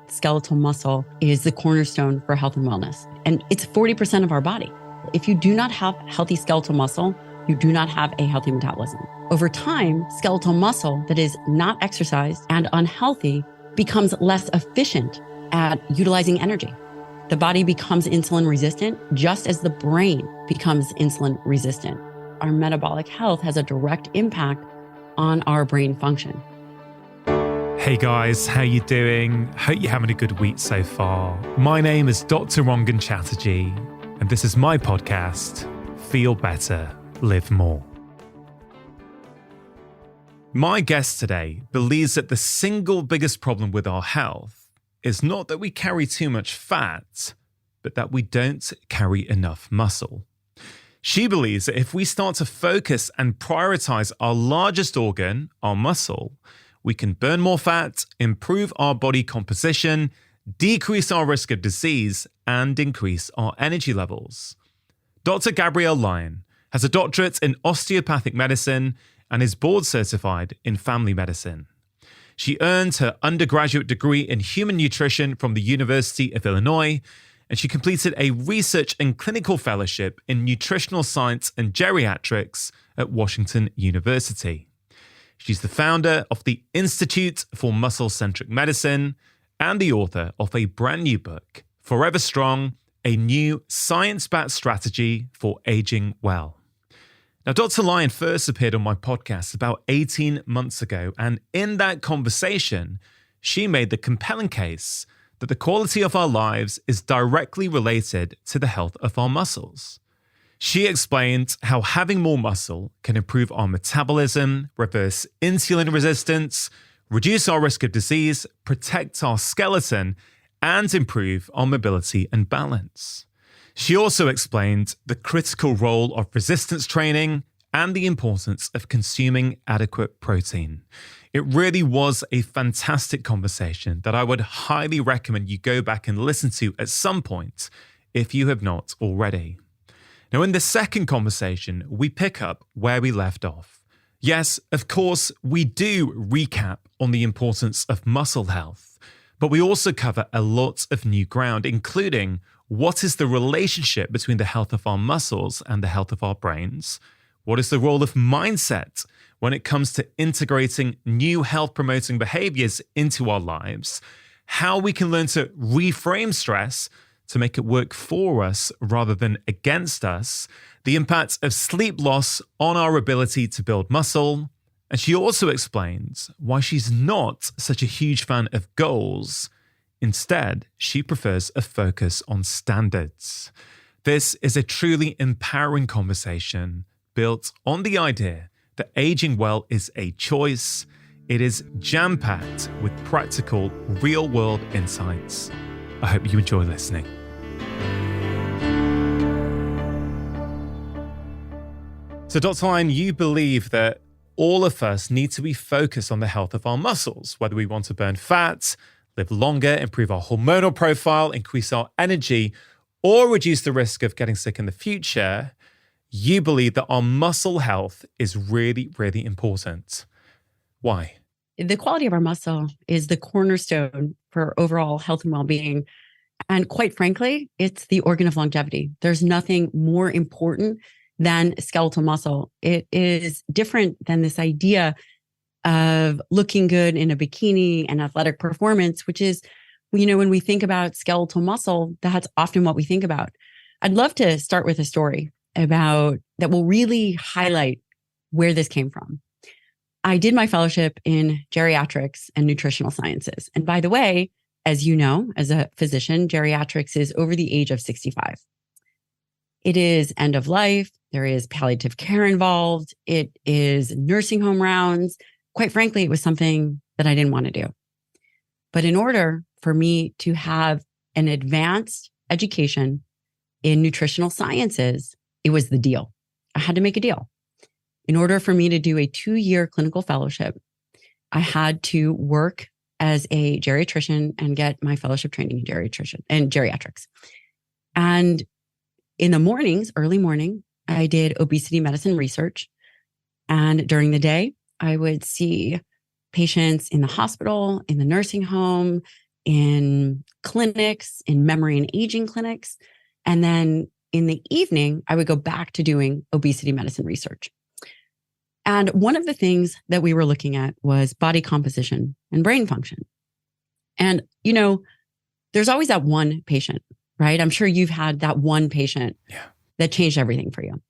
skeletal muscle is the cornerstone for health and wellness. And it's 40% of our body. If you do not have healthy skeletal muscle, you do not have a healthy metabolism. Over time, skeletal muscle that is not exercised and unhealthy becomes less efficient at utilizing energy. The body becomes insulin resistant, just as the brain becomes insulin resistant. Our metabolic health has a direct impact on our brain function. Hey guys, how you doing? Hope you're having a good week so far. My name is Dr. Rangan Chatterjee, and this is my podcast, Feel Better, Live More. My guest today believes that the single biggest problem with our health is not that we carry too much fat, but that we don't carry enough muscle. She believes that if we start to focus and prioritize our largest organ, our muscle, we can burn more fat, improve our body composition, decrease our risk of disease, and increase our energy levels. Dr. Gabrielle Lyon has a doctorate in osteopathic medicine and is board certified in family medicine. She earned her undergraduate degree in human nutrition from the University of Illinois, and she completed a research and clinical fellowship in nutritional science and geriatrics at Washington University. She's the founder of the Institute for Muscle-Centric Medicine and the author of a brand new book, Forever Strong, a new science-backed strategy for aging well. Now, Dr. Lyon first appeared on my podcast about 18 months ago, and in that conversation, she made the compelling case that the quality of our lives is directly related to the health of our muscles. She explained how having more muscle can improve our metabolism, reverse insulin resistance, reduce our risk of disease, protect our skeleton, and improve our mobility and balance. She also explained the critical role of resistance training and the importance of consuming adequate protein. It really was a fantastic conversation that I would highly recommend you go back and listen to at some point if you have not already. Now, in the second conversation, we pick up where we left off. Yes, of course, we do recap on the importance of muscle health, but we also cover a lot of new ground, including what is the relationship between the health of our muscles and the health of our brains? What is the role of mindset when it comes to integrating new health-promoting behaviors into our lives? How we can learn to reframe stress to make it work for us rather than against us, the impact of sleep loss on our ability to build muscle. And she also explains why she's not such a huge fan of goals. Instead, she prefers a focus on standards. This is a truly empowering conversation built on the idea that aging well is a choice. It is jam-packed with practical, real-world insights. I hope you enjoy listening. So, Dr. Lyon, you believe that all of us need to be focused on the health of our muscles, whether we want to burn fat, live longer, improve our hormonal profile, increase our energy, or reduce the risk of getting sick in the future. You believe that our muscle health is really, really important. Why? The quality of our muscle is the cornerstone for overall health and well-being. And quite frankly, it's the organ of longevity. There's nothing more important than skeletal muscle. It is different than this idea of looking good in a bikini and athletic performance, which is, when we think about skeletal muscle, that's often what we think about. I'd love to start with a story about that will really highlight where this came from. I did my fellowship in geriatrics and nutritional sciences. And by the way, as you know, as a physician, geriatrics is over the age of 65. It is end of life. There is palliative care involved. It is nursing home rounds. Quite frankly, it was something that I didn't want to do. But in order for me to have an advanced education in nutritional sciences, it was the deal. I had to make a deal. In order for me to do a 2-year clinical fellowship, I had to work as a geriatrician and get my fellowship training in geriatrics. And in the mornings, early morning, I did obesity medicine research. And during the day, I would see patients in the hospital, in the nursing home, in clinics, in memory and aging clinics. And then in the evening, I would go back to doing obesity medicine research. And one of the things that we were looking at was body composition and brain function. And, there's always that one patient, right? I'm sure you've had that one patient that changed everything for you.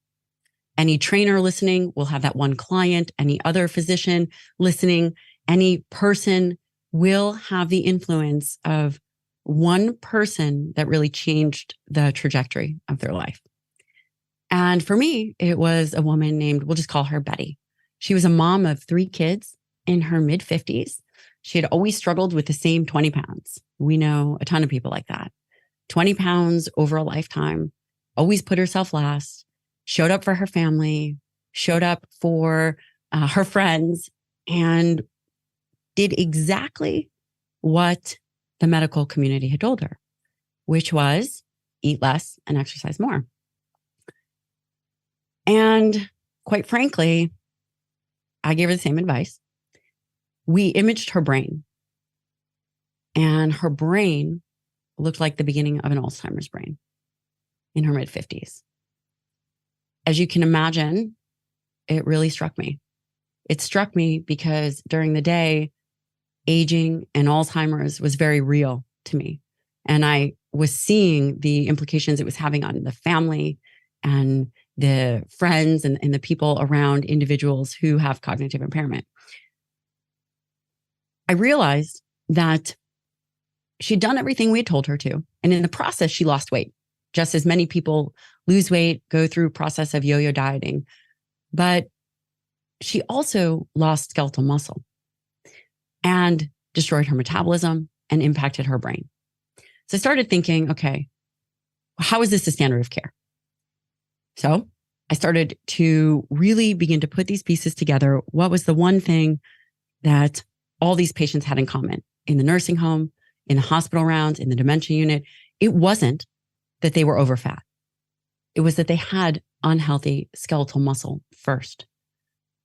Any trainer listening will have that one client, any other physician listening, any person will have the influence of one person that really changed the trajectory of their life. And for me, it was a woman named, we'll just call her Betty. She was a mom of 3 kids in her mid-50s. She had always struggled with the same 20 pounds. We know a ton of people like that. 20 pounds over a lifetime, always put herself last, showed up for her family, showed up for her friends, and did exactly what the medical community had told her, which was eat less and exercise more. And quite frankly, I gave her the same advice. We imaged her brain, and her brain looked like the beginning of an Alzheimer's brain in her mid-50s. As you can imagine, it really struck me. It struck me because during the day, aging and Alzheimer's was very real to me. And I was seeing the implications it was having on the family and the friends and the people around individuals who have cognitive impairment. I realized that she'd done everything we had told her to. And in the process, she lost weight, just as many people lose weight, go through a process of yo-yo dieting. But she also lost skeletal muscle and destroyed her metabolism and impacted her brain. So I started thinking, okay, how is this the standard of care? So I started to really begin to put these pieces together. What was the one thing that all these patients had in common in the nursing home, in the hospital rounds, in the dementia unit? It wasn't that they were overfat. It was that they had unhealthy skeletal muscle first,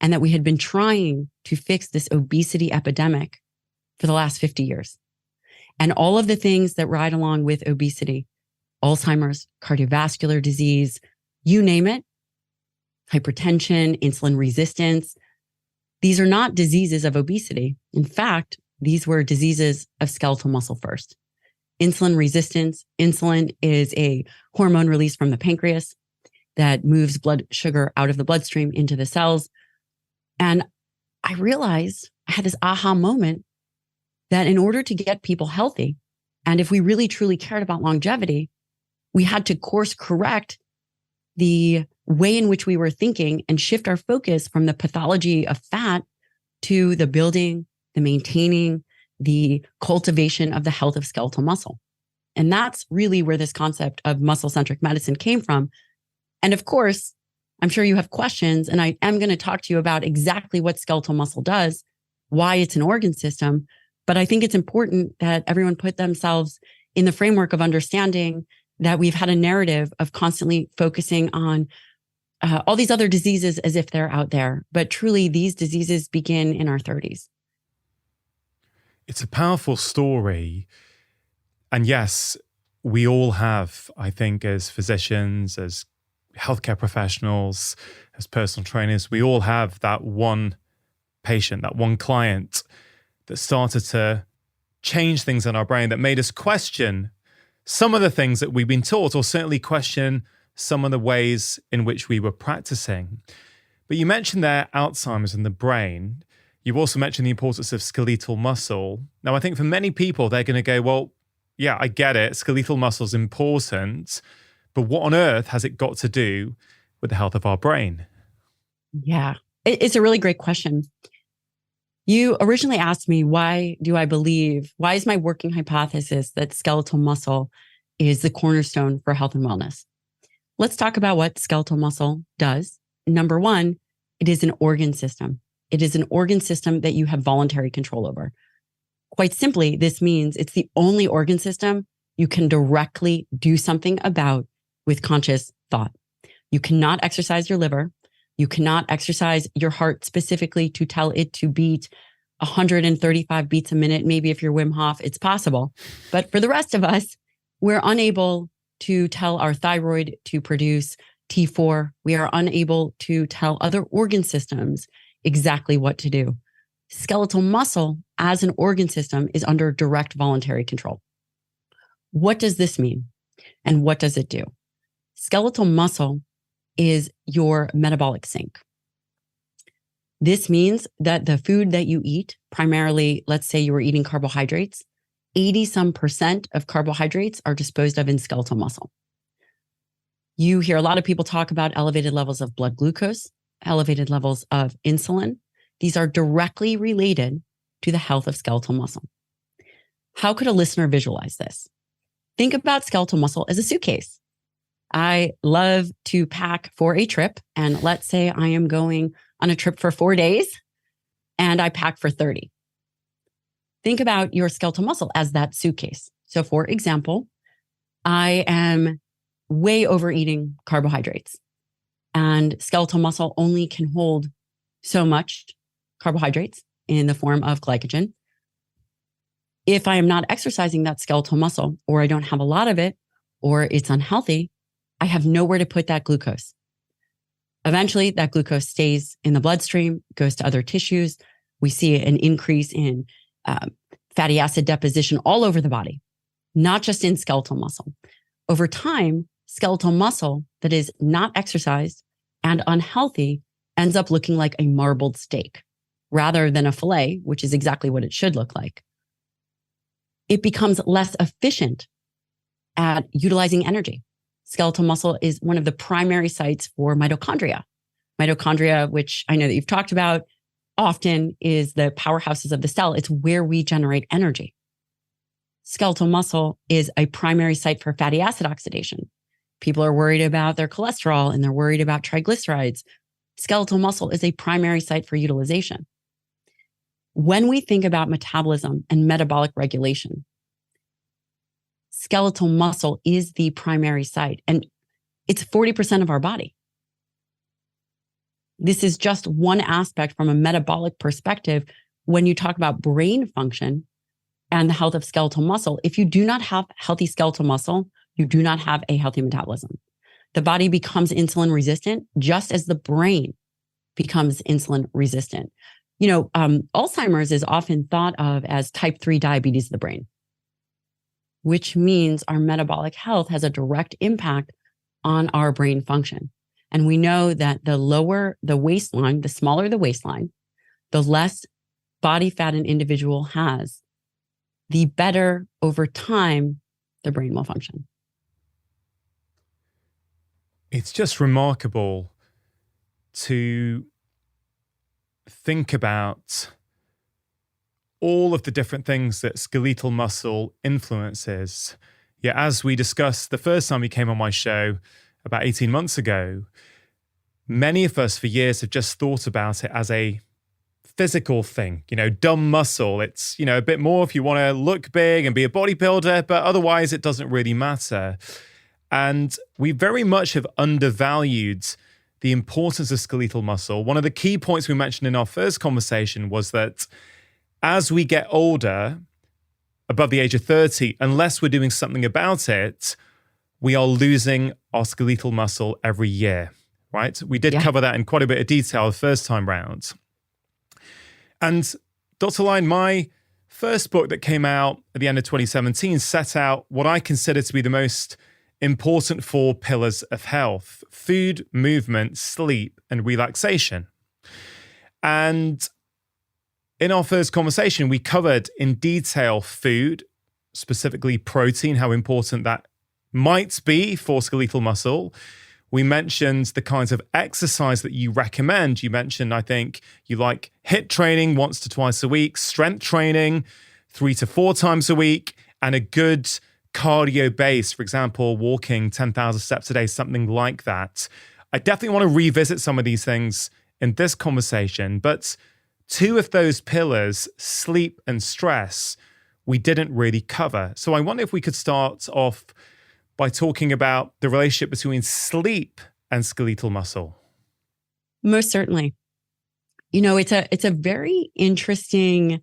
and that we had been trying to fix this obesity epidemic for the last 50 years. And all of the things that ride along with obesity, Alzheimer's, cardiovascular disease, you name it, hypertension, insulin resistance, these are not diseases of obesity. In fact, these were diseases of skeletal muscle first. Insulin resistance. Insulin is a hormone released from the pancreas that moves blood sugar out of the bloodstream into the cells. And I realized, I had this aha moment that in order to get people healthy, and if we really truly cared about longevity, we had to course correct the way in which we were thinking and shift our focus from the pathology of fat to the building, the maintaining, the cultivation of the health of skeletal muscle. And that's really where this concept of muscle-centric medicine came from. And of course, I'm sure you have questions, and I am going to talk to you about exactly what skeletal muscle does, why it's an organ system. But I think it's important that everyone put themselves in the framework of understanding that we've had a narrative of constantly focusing on all these other diseases as if they're out there. But truly, these diseases begin in our 30s. It's a powerful story. And yes, we all have, I think, as physicians, as healthcare professionals, as personal trainers, we all have that one patient, that one client that started to change things in our brain, that made us question some of the things that we've been taught, or certainly question some of the ways in which we were practicing. But you mentioned there Alzheimer's in the brain. You've also mentioned the importance of skeletal muscle. Now, I think for many people, they're going to go, well, yeah, I get it. Skeletal muscle is important, but what on earth has it got to do with the health of our brain? Yeah, it's a really great question. You originally asked me, why is my working hypothesis that skeletal muscle is the cornerstone for health and wellness? Let's talk about what skeletal muscle does. Number one, it is an organ system. It is an organ system that you have voluntary control over. Quite simply, this means it's the only organ system you can directly do something about with conscious thought. You cannot exercise your liver. You cannot exercise your heart specifically to tell it to beat 135 beats a minute. Maybe if you're Wim Hof, it's possible. But for the rest of us, we're unable to tell our thyroid to produce T4. We are unable to tell other organ systems exactly what to do. Skeletal muscle as an organ system is under direct voluntary control. What does this mean? And what does it do? Skeletal muscle is your metabolic sink. This means that the food that you eat, primarily, let's say you were eating carbohydrates, 80% of carbohydrates are disposed of in skeletal muscle. You hear a lot of people talk about elevated levels of blood glucose, elevated levels of insulin. These are directly related to the health of skeletal muscle. How could a listener visualize this? Think about skeletal muscle as a suitcase. I love to pack for a trip. And let's say I am going on a trip for 4 days and I pack for 30. Think about your skeletal muscle as that suitcase. So for example, I am way overeating carbohydrates and skeletal muscle only can hold so much carbohydrates in the form of glycogen. If I am not exercising that skeletal muscle, or I don't have a lot of it, or it's unhealthy, I have nowhere to put that glucose. Eventually, that glucose stays in the bloodstream, goes to other tissues. We see an increase in fatty acid deposition all over the body, not just in skeletal muscle. Over time, skeletal muscle that is not exercised and unhealthy ends up looking like a marbled steak rather than a fillet, which is exactly what it should look like. It becomes less efficient at utilizing energy. Skeletal muscle is one of the primary sites for mitochondria. Mitochondria, which I know that you've talked about often, is the powerhouses of the cell. It's where we generate energy. Skeletal muscle is a primary site for fatty acid oxidation. People are worried about their cholesterol and they're worried about triglycerides. Skeletal muscle is a primary site for utilization. When we think about metabolism and metabolic regulation, skeletal muscle is the primary site, and it's 40% of our body. This is just one aspect from a metabolic perspective. When you talk about brain function and the health of skeletal muscle, if you do not have healthy skeletal muscle, you do not have a healthy metabolism. The body becomes insulin resistant, just as the brain becomes insulin resistant. Alzheimer's is often thought of as type 3 diabetes of the brain, which means our metabolic health has a direct impact on our brain function. And we know that the lower the waistline, the smaller the waistline, the less body fat an individual has, the better over time the brain will function. It's just remarkable to think about all of the different things that skeletal muscle influences. Yeah, as we discussed the first time you came on my show about 18 months ago, many of us for years have just thought about it as a physical thing, dumb muscle. It's, a bit more if you want to look big and be a bodybuilder, but otherwise it doesn't really matter. And we very much have undervalued the importance of skeletal muscle. One of the key points we mentioned in our first conversation was that as we get older, above the age of 30, unless we're doing something about it, we are losing our skeletal muscle every year, right? We did cover that in quite a bit of detail the first time round. And Dr. Line, my first book that came out at the end of 2017 set out what I consider to be the most important 4 pillars of health: food, movement, sleep, and relaxation. And in our first conversation, we covered in detail food, specifically protein, how important that might be for skeletal muscle. We mentioned the kinds of exercise that you recommend. You mentioned, I think, you like HIIT training once to twice a week, strength training 3 to 4 times a week, and a good cardio base, for example, walking 10,000 steps a day, something like that. I definitely want to revisit some of these things in this conversation, but 2 of those pillars, sleep and stress, we didn't really cover. So I wonder if we could start off by talking about the relationship between sleep and skeletal muscle. Most certainly. It's a very interesting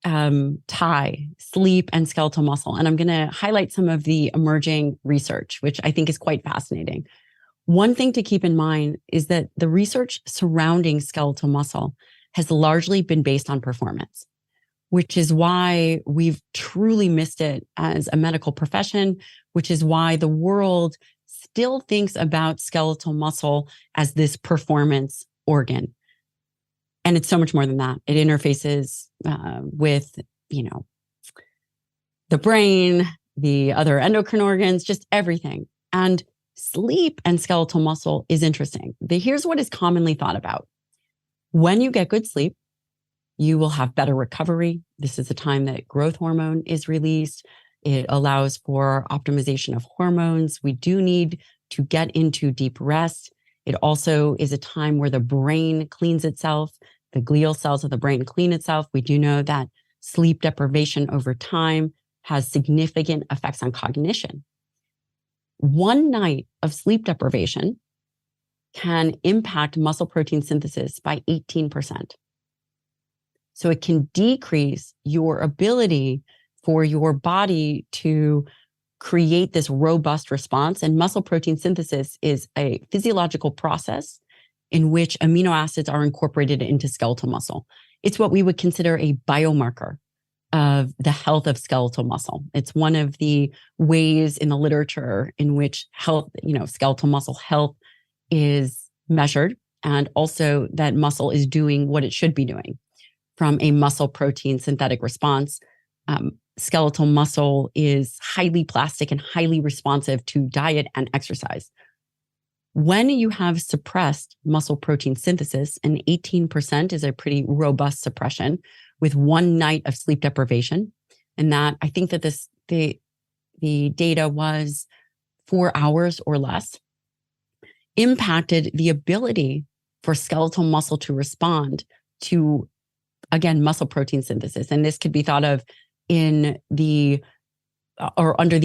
tie, sleep and skeletal muscle. And I'm going to highlight some of the emerging research, which I think is quite fascinating. One thing to keep in mind is that the research surrounding skeletal muscle has largely been based on performance, which is why we've truly missed it as a medical profession, which is why the world still thinks about skeletal muscle as this performance organ. And it's so much more than that. It interfaces with, the brain, the other endocrine organs, just everything. And sleep and skeletal muscle is interesting. Here's what is commonly thought about. When you get good sleep, you will have better recovery. This is the time that growth hormone is released. It allows for optimization of hormones. We do need to get into deep rest. It also is a time where the brain cleans itself. The glial cells of the brain clean itself. We do know that sleep deprivation over time has significant effects on cognition. One night of sleep deprivation can impact muscle protein synthesis by 18%. So it can decrease your ability for your body to create this robust response. And muscle protein synthesis is a physiological process in which amino acids are incorporated into skeletal muscle. It's what we would consider a biomarker of the health of skeletal muscle. It's one of the ways in the literature in which health, skeletal muscle health is measured, and also that muscle is doing what it should be doing. From a muscle protein synthetic response, skeletal muscle is highly plastic and highly responsive to diet and exercise. When you have suppressed muscle protein synthesis, and 18% is a pretty robust suppression with one night of sleep deprivation, and that I think that the data was 4 hours or less, impacted the ability for skeletal muscle to respond to, again, muscle protein synthesis. And this could be thought of under the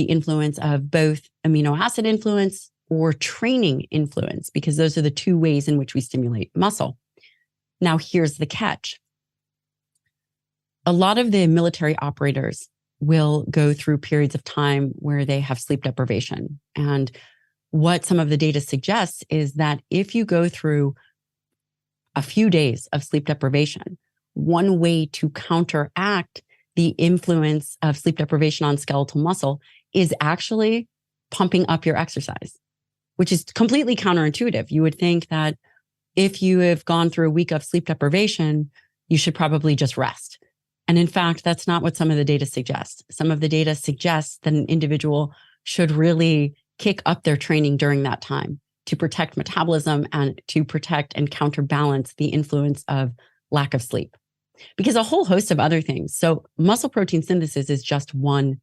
influence of both amino acid influence or training influence, because those are the two ways in which we stimulate muscle. Now, here's the catch. A lot of the military operators will go through periods of time where they have sleep deprivation. And what some of the data suggests is that if you go through a few days of sleep deprivation, one way to counteract the influence of sleep deprivation on skeletal muscle is actually pumping up your exercise, which is completely counterintuitive. You would think that if you have gone through a week of sleep deprivation, you should probably just rest. And in fact, that's not what some of the data suggests. Some of the data suggests that an individual should really kick up their training during that time to protect metabolism and to protect and counterbalance the influence of lack of sleep. Because a whole host of other things. So muscle protein synthesis is just one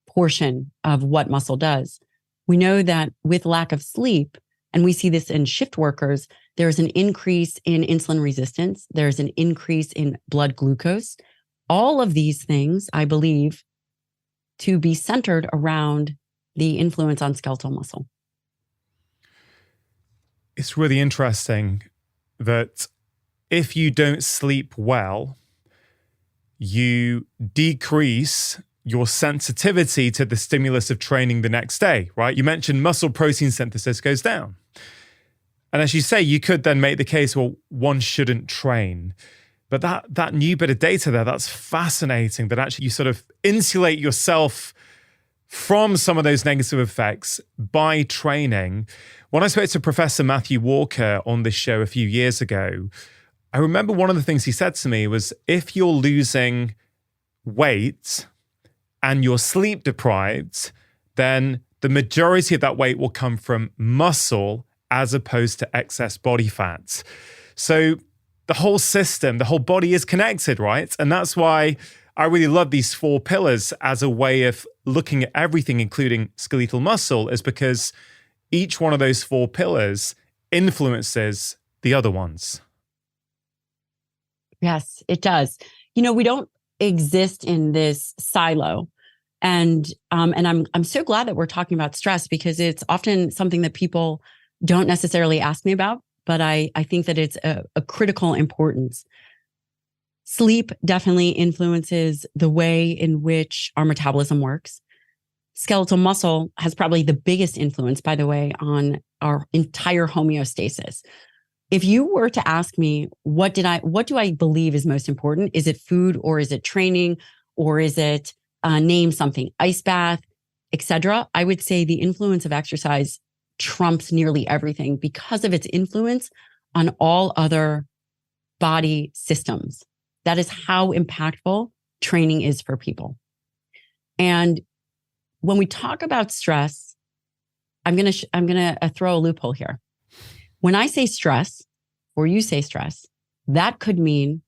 portion of what muscle does. We know that with lack of sleep, and we see this in shift workers, there's an increase in insulin resistance. There's an increase in blood glucose. All of these things, I believe, to be centered around the influence on skeletal muscle. It's really interesting that if you don't sleep well, you decrease your sensitivity to the stimulus of training the next day, right? You mentioned muscle protein synthesis goes down. And as you say, you could then make the case, well, one shouldn't train. But that new bit of data there, that's fascinating, that actually you sort of insulate yourself from some of those negative effects by training. When I spoke to Professor Matthew Walker on this show a few years ago, I remember one of the things he said to me was, if you're losing weight and you're sleep deprived, then the majority of that weight will come from muscle as opposed to excess body fat. So the whole system, the whole body is connected, right? And that's why I really love these 4 pillars as a way of looking at everything, including skeletal muscle, is because each one of those 4 pillars influences the other ones. Yes, it does. We don't exist in this silo. And I'm so glad that we're talking about stress, because it's often something that people don't necessarily ask me about. but I think that it's a critical importance. Sleep definitely influences the way in which our metabolism works. Skeletal muscle has probably the biggest influence, by the way, on our entire homeostasis. If you were to ask me, what do I believe is most important? Is it food, or is it training, or is it name something, ice bath, etc.? I would say the influence of exercise trumps nearly everything because of its influence on all other body systems. That is how impactful training is for people. And when we talk about stress, I'm going to throw a loophole here. When I say stress, or you say stress, that could mean,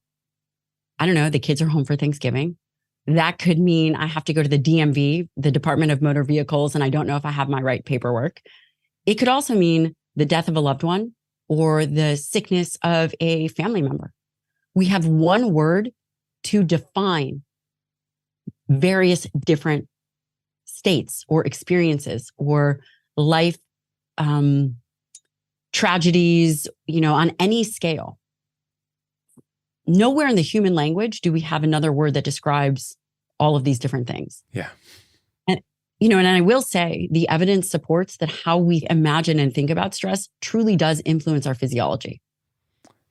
I don't know, the kids are home for Thanksgiving. That could mean I have to go to the DMV, the Department of Motor Vehicles, and I don't know if I have my right paperwork. It could also mean the death of a loved one or the sickness of a family member. We have one word to define various different states or experiences or life tragedies, on any scale. Nowhere in the human language do we have another word that describes all of these different things. Yeah. And I will say the evidence supports that how we imagine and think about stress truly does influence our physiology.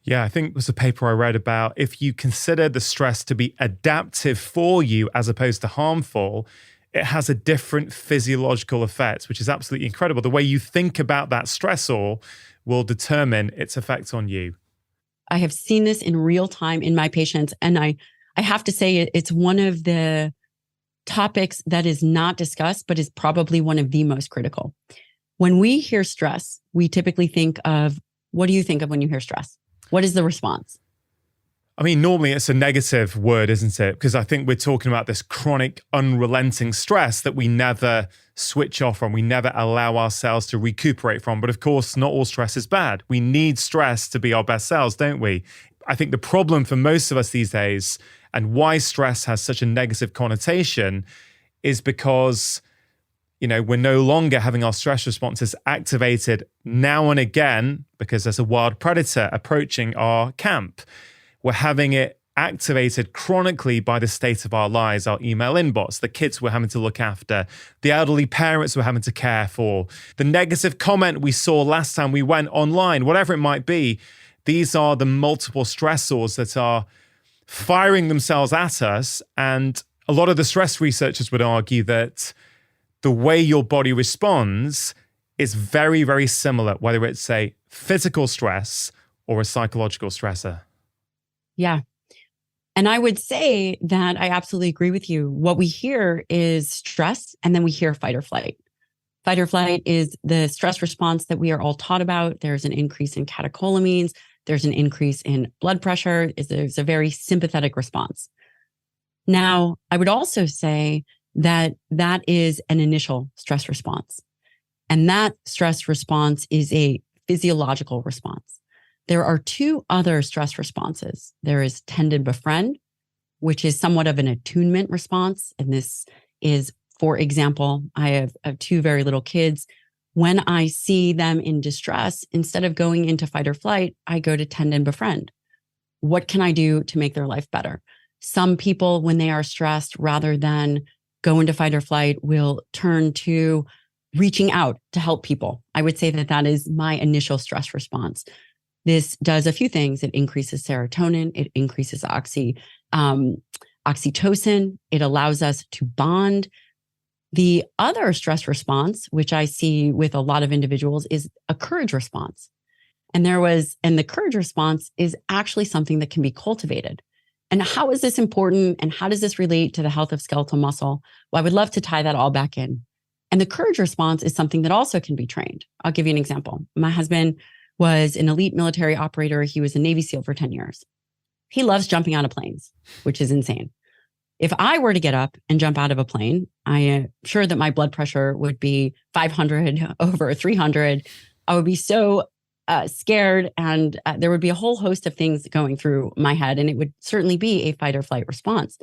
Yeah, I think it was a paper I read about if you consider the stress to be adaptive for you as opposed to harmful, it has a different physiological effect, which is absolutely incredible. The way you think about that stressor will determine its effect on you. I have seen this in real time in my patients, and I have to say it's one of the topics that is not discussed, but is probably one of the most critical. When we hear stress, we typically think of, what do you think of when you hear stress? What is the response? I mean, normally it's a negative word, isn't it? Because I think we're talking about this chronic, unrelenting stress that we never switch off from, we never allow ourselves to recuperate from. But of course, not all stress is bad. We need stress to be our best selves, don't we? I think the problem for most of us these days, and why stress has such a negative connotation, is because we're no longer having our stress responses activated now and again because there's a wild predator approaching our camp. We're having it activated chronically by the state of our lives, our email inbox, the kids we're having to look after, the elderly parents we're having to care for, the negative comment we saw last time we went online, whatever it might be. These are the multiple stressors that are firing themselves at us. And a lot of the stress researchers would argue that the way your body responds is very, very similar, whether it's a physical stress or a psychological stressor. Yeah. And I would say that I absolutely agree with you. What we hear is stress, and then we hear fight or flight. Fight or flight is the stress response that we are all taught about. There's an increase in catecholamines. There's an increase in blood pressure. There's a very sympathetic response. Now, I would also say that that is an initial stress response. And that stress response is a physiological response. There are two other stress responses. There is tend and befriend, which is somewhat of an attunement response. And this is, for example, I have two very little kids. When I see them in distress, instead of going into fight or flight, I go to tend and befriend. What can I do to make their life better? Some people, when they are stressed, rather than go into fight or flight, will turn to reaching out to help people. I would say that that is my initial stress response. This does a few things. It increases serotonin. It increases oxytocin. It allows us to bond. The other stress response, which I see with a lot of individuals, is a courage response. And the courage response is actually something that can be cultivated. And how is this important? And how does this relate to the health of skeletal muscle? Well, I would love to tie that all back in. And the courage response is something that also can be trained. I'll give you an example. My husband was an elite military operator. He was a Navy SEAL for 10 years. He loves jumping out of planes, which is insane. If I were to get up and jump out of a plane, I am sure that my blood pressure would be 500 over 300. I would be so scared, and there would be a whole host of things going through my head, and it would certainly be a fight or flight response.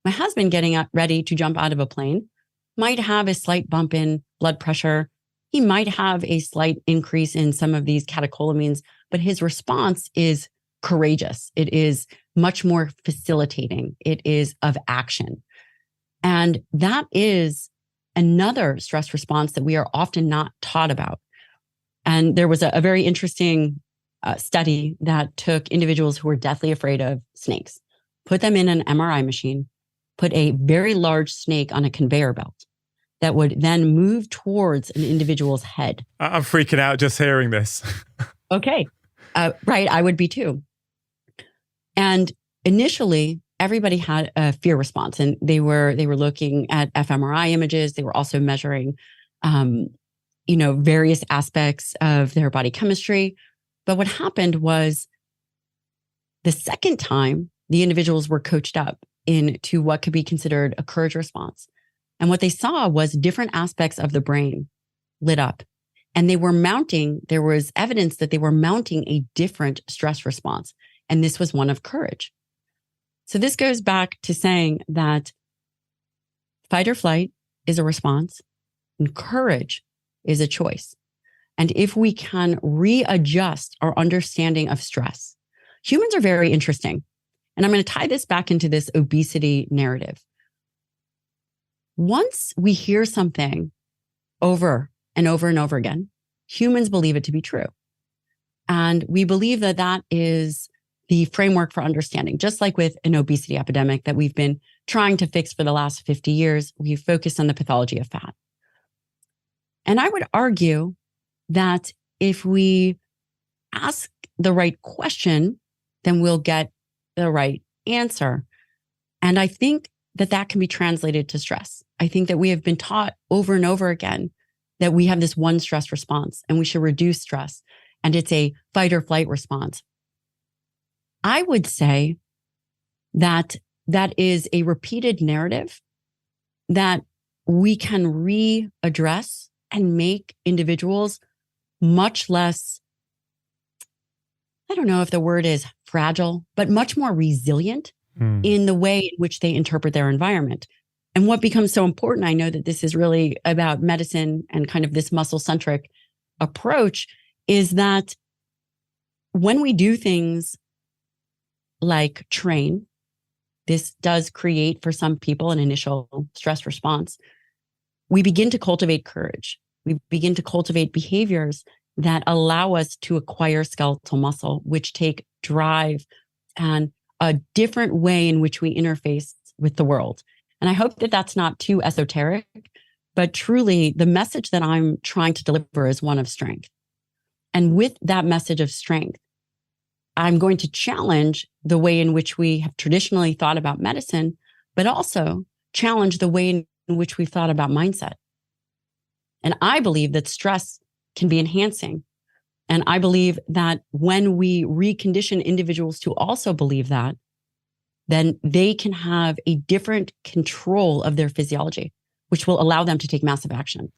My husband getting ready to jump out of a plane might have a slight bump in blood pressure. He might have a slight increase in some of these catecholamines, but his response is courageous. It is much more facilitating. It is of action. And that is another stress response that we are often not taught about. And there was a very interesting study that took individuals who were deathly afraid of snakes, put them in an MRI machine, put a very large snake on a conveyor belt that would then move towards an individual's head. I'm freaking out just hearing this. Okay. Right. I would be too. And initially, everybody had a fear response, and they were looking at fMRI images. They were also measuring, various aspects of their body chemistry. But what happened was the second time the individuals were coached up into what could be considered a courage response. And what they saw was different aspects of the brain lit up. And there was evidence that they were mounting a different stress response. And this was one of courage. So this goes back to saying that fight or flight is a response and courage is a choice. And if we can readjust our understanding of stress, humans are very interesting. And I'm going to tie this back into this obesity narrative. Once we hear something over and over and over again, humans believe it to be true. And we believe that that is the framework for understanding. Just like with an obesity epidemic that we've been trying to fix for the last 50 years, we've focused on the pathology of fat. And I would argue that if we ask the right question, then we'll get the right answer. And I think that that can be translated to stress. I think that we have been taught over and over again that we have this one stress response and we should reduce stress. And it's a fight or flight response. I would say that that is a repeated narrative that we can readdress and make individuals much less, I don't know if the word is fragile, but much more resilient in the way in which they interpret their environment. And what becomes so important, I know that this is really about medicine and kind of this muscle-centric approach, is that when we do things like train, this does create for some people an initial stress response. We begin to cultivate courage. We begin to cultivate behaviors that allow us to acquire skeletal muscle, which take drive and a different way in which we interface with the world. And I hope that that's not too esoteric, but truly the message that I'm trying to deliver is one of strength. And with that message of strength, I'm going to challenge the way in which we have traditionally thought about medicine, but also challenge the way in which we've thought about mindset. And I believe that stress can be enhancing. And I believe that when we recondition individuals to also believe that, then they can have a different control of their physiology, which will allow them to take massive action.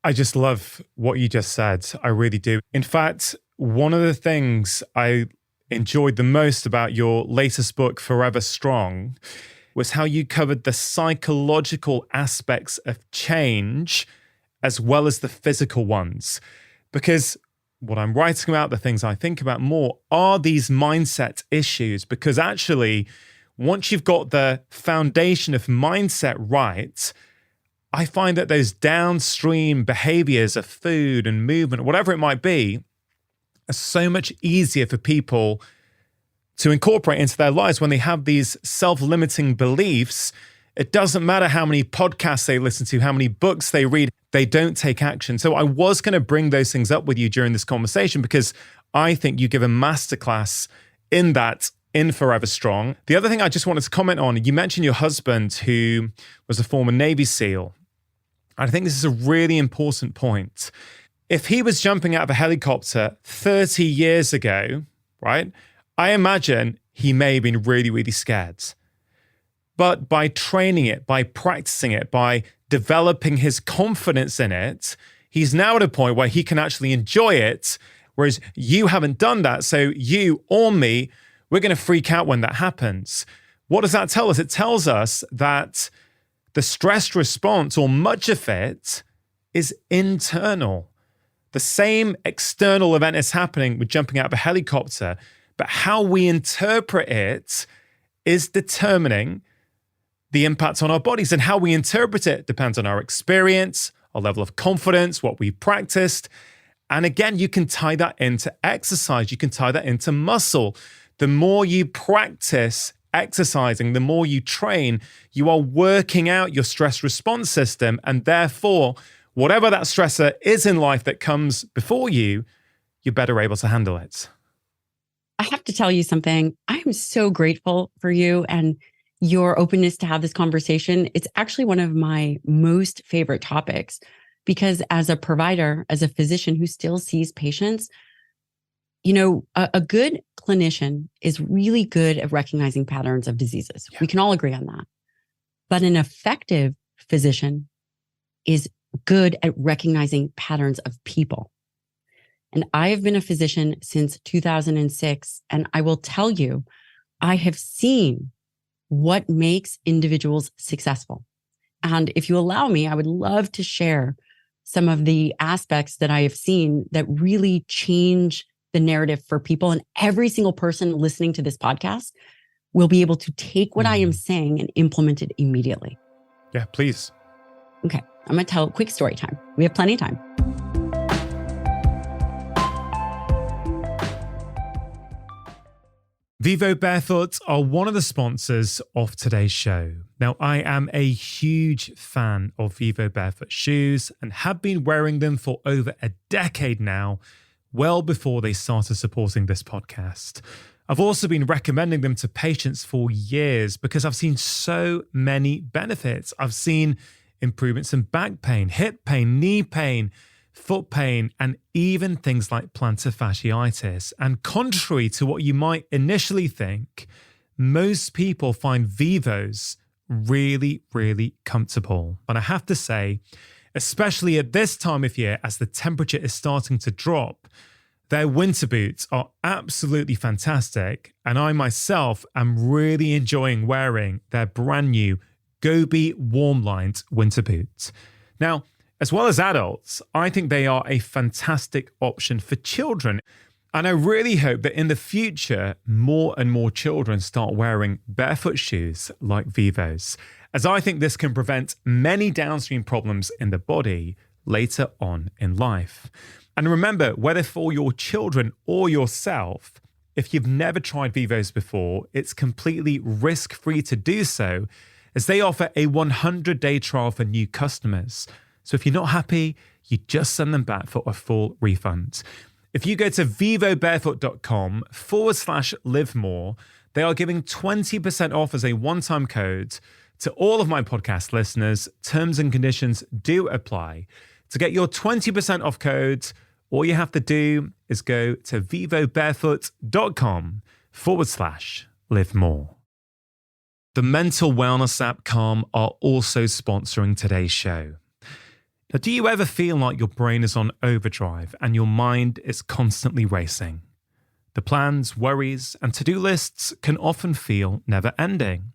I just love what you just said. I really do. In fact, one of the things I enjoyed the most about your latest book, Forever Strong, was how you covered the psychological aspects of change as well as the physical ones. Because what I'm writing about, the things I think about more, are these mindset issues. Because actually, once you've got the foundation of mindset right, I find that those downstream behaviors of food and movement, whatever it might be, are so much easier for people to incorporate into their lives when they have these self-limiting beliefs. It doesn't matter how many podcasts they listen to, how many books they read, they don't take action. So I was going to bring those things up with you during this conversation because I think you give a masterclass in that in Forever Strong. The other thing I just wanted to comment on, you mentioned your husband who was a former Navy SEAL. I think this is a really important point. If he was jumping out of a helicopter 30 years ago, right, I imagine he may have been really, really scared. But by training it, by practicing it, by developing his confidence in it, he's now at a point where he can actually enjoy it, whereas you haven't done that. So you or me, we're going to freak out when that happens. What does that tell us? It tells us that the stress response, or much of it, is internal. The same external event is happening with jumping out of a helicopter, but how we interpret it is determining the impact on our bodies. And how we interpret it depends on our experience, our level of confidence, what we've practiced. And again, you can tie that into exercise. You can tie that into muscle. The more you practice exercising, the more you train, you are working out your stress response system. And therefore, whatever that stressor is in life that comes before you, you're better able to handle it. I have to tell you something. I am so grateful for you and your openness to have this conversation. It's actually one of my most favorite topics because as a provider, as a physician who still sees patients, a good clinician is really good at recognizing patterns of diseases. Yeah. We can all agree on that. But an effective physician is good at recognizing patterns of people. And I have been a physician since 2006. And I will tell you, I have seen what makes individuals successful. And if you allow me, I would love to share some of the aspects that I have seen that really change the narrative for people. And every single person listening to this podcast will be able to take what I am saying and implement it immediately. Yeah, please. Okay. I'm going to tell a quick story time. We have plenty of time. Vivo Barefoot are one of the sponsors of today's show. Now, I am a huge fan of Vivo Barefoot shoes and have been wearing them for over a decade now, well before they started supporting this podcast. I've also been recommending them to patients for years because I've seen so many benefits. I've seen improvements in back pain, hip pain, knee pain, foot pain, and even things like plantar fasciitis. And contrary to what you might initially think, most people find Vivos really, really comfortable. And I have to say, especially at this time of year, as the temperature is starting to drop, their winter boots are absolutely fantastic. And I myself am really enjoying wearing their brand new Gobi warm-lined winter boots. Now, as well as adults, I think they are a fantastic option for children. And I really hope that in the future, more and more children start wearing barefoot shoes like Vivos, as I think this can prevent many downstream problems in the body later on in life. And remember, whether for your children or yourself, if you've never tried Vivos before, it's completely risk-free to do so, as they offer a 100-day trial for new customers. So if you're not happy, you just send them back for a full refund. If you go to vivobarefoot.com/livemore, they are giving 20% off as a one-time code to all of my podcast listeners. Terms and conditions do apply. To get your 20% off code, all you have to do is go to vivobarefoot.com/livemore. The mental wellness app Calm are also sponsoring today's show. Now, do you ever feel like your brain is on overdrive and your mind is constantly racing? The plans, worries, and to-do lists can often feel never-ending.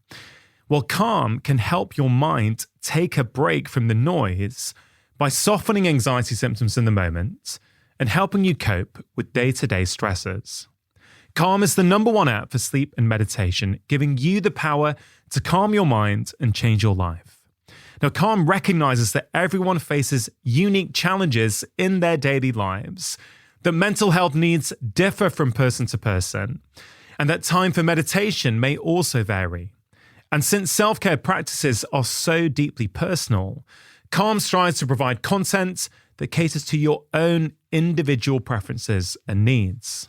Well, Calm can help your mind take a break from the noise by softening anxiety symptoms in the moment and helping you cope with day-to-day stressors. Calm is the #1 app for sleep and meditation, giving you the power to calm your mind and change your life. Now, Calm recognizes that everyone faces unique challenges in their daily lives, that mental health needs differ from person to person, and that time for meditation may also vary. And since self-care practices are so deeply personal, Calm strives to provide content that caters to your own individual preferences and needs.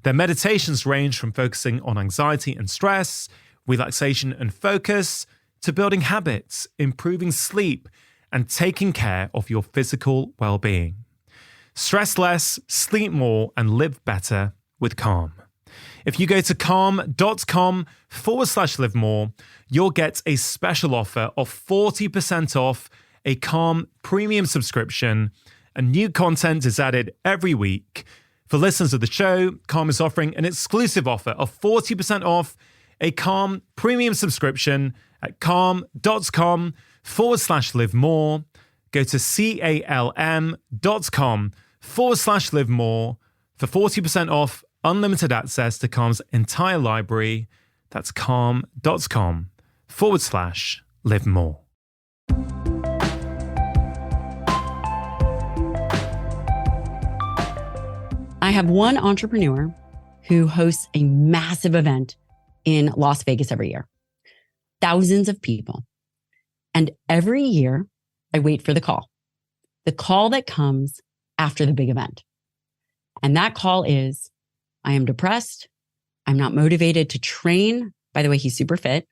Their meditations range from focusing on anxiety and stress, relaxation and focus, to building habits, improving sleep, and taking care of your physical well-being. Stress less, sleep more, and live better with Calm. If you go to calm.com/livemore, you'll get a special offer of 40% off a Calm premium subscription, and new content is added every week. For listeners of the show, Calm is offering an exclusive offer of 40% off a Calm premium subscription at calm.com/livemore. Go to calm.com calm.com/live more for 40% off unlimited access to Calm's entire library. That's calm.com/live more. I have one entrepreneur who hosts a massive event in Las Vegas every year. Thousands of people. And every year, I wait for the call that comes after the big event. And that call is, I am depressed. I'm not motivated to train. By the way, he's super fit.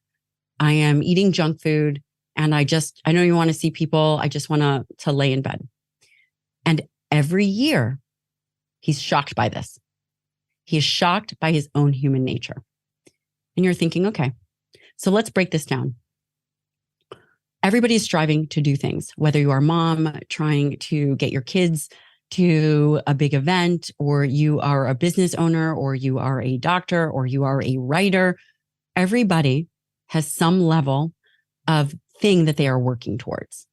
I am eating junk food. And I know you want to see people. I just want to lay in bed. And every year, he's shocked by this. He is shocked by his own human nature. And you're thinking, okay, so let's break this down. Everybody is striving to do things, whether you are a mom trying to get your kids to a big event, or you are a business owner, or you are a doctor, or you are a writer. Everybody has some level of thing that they are working towards.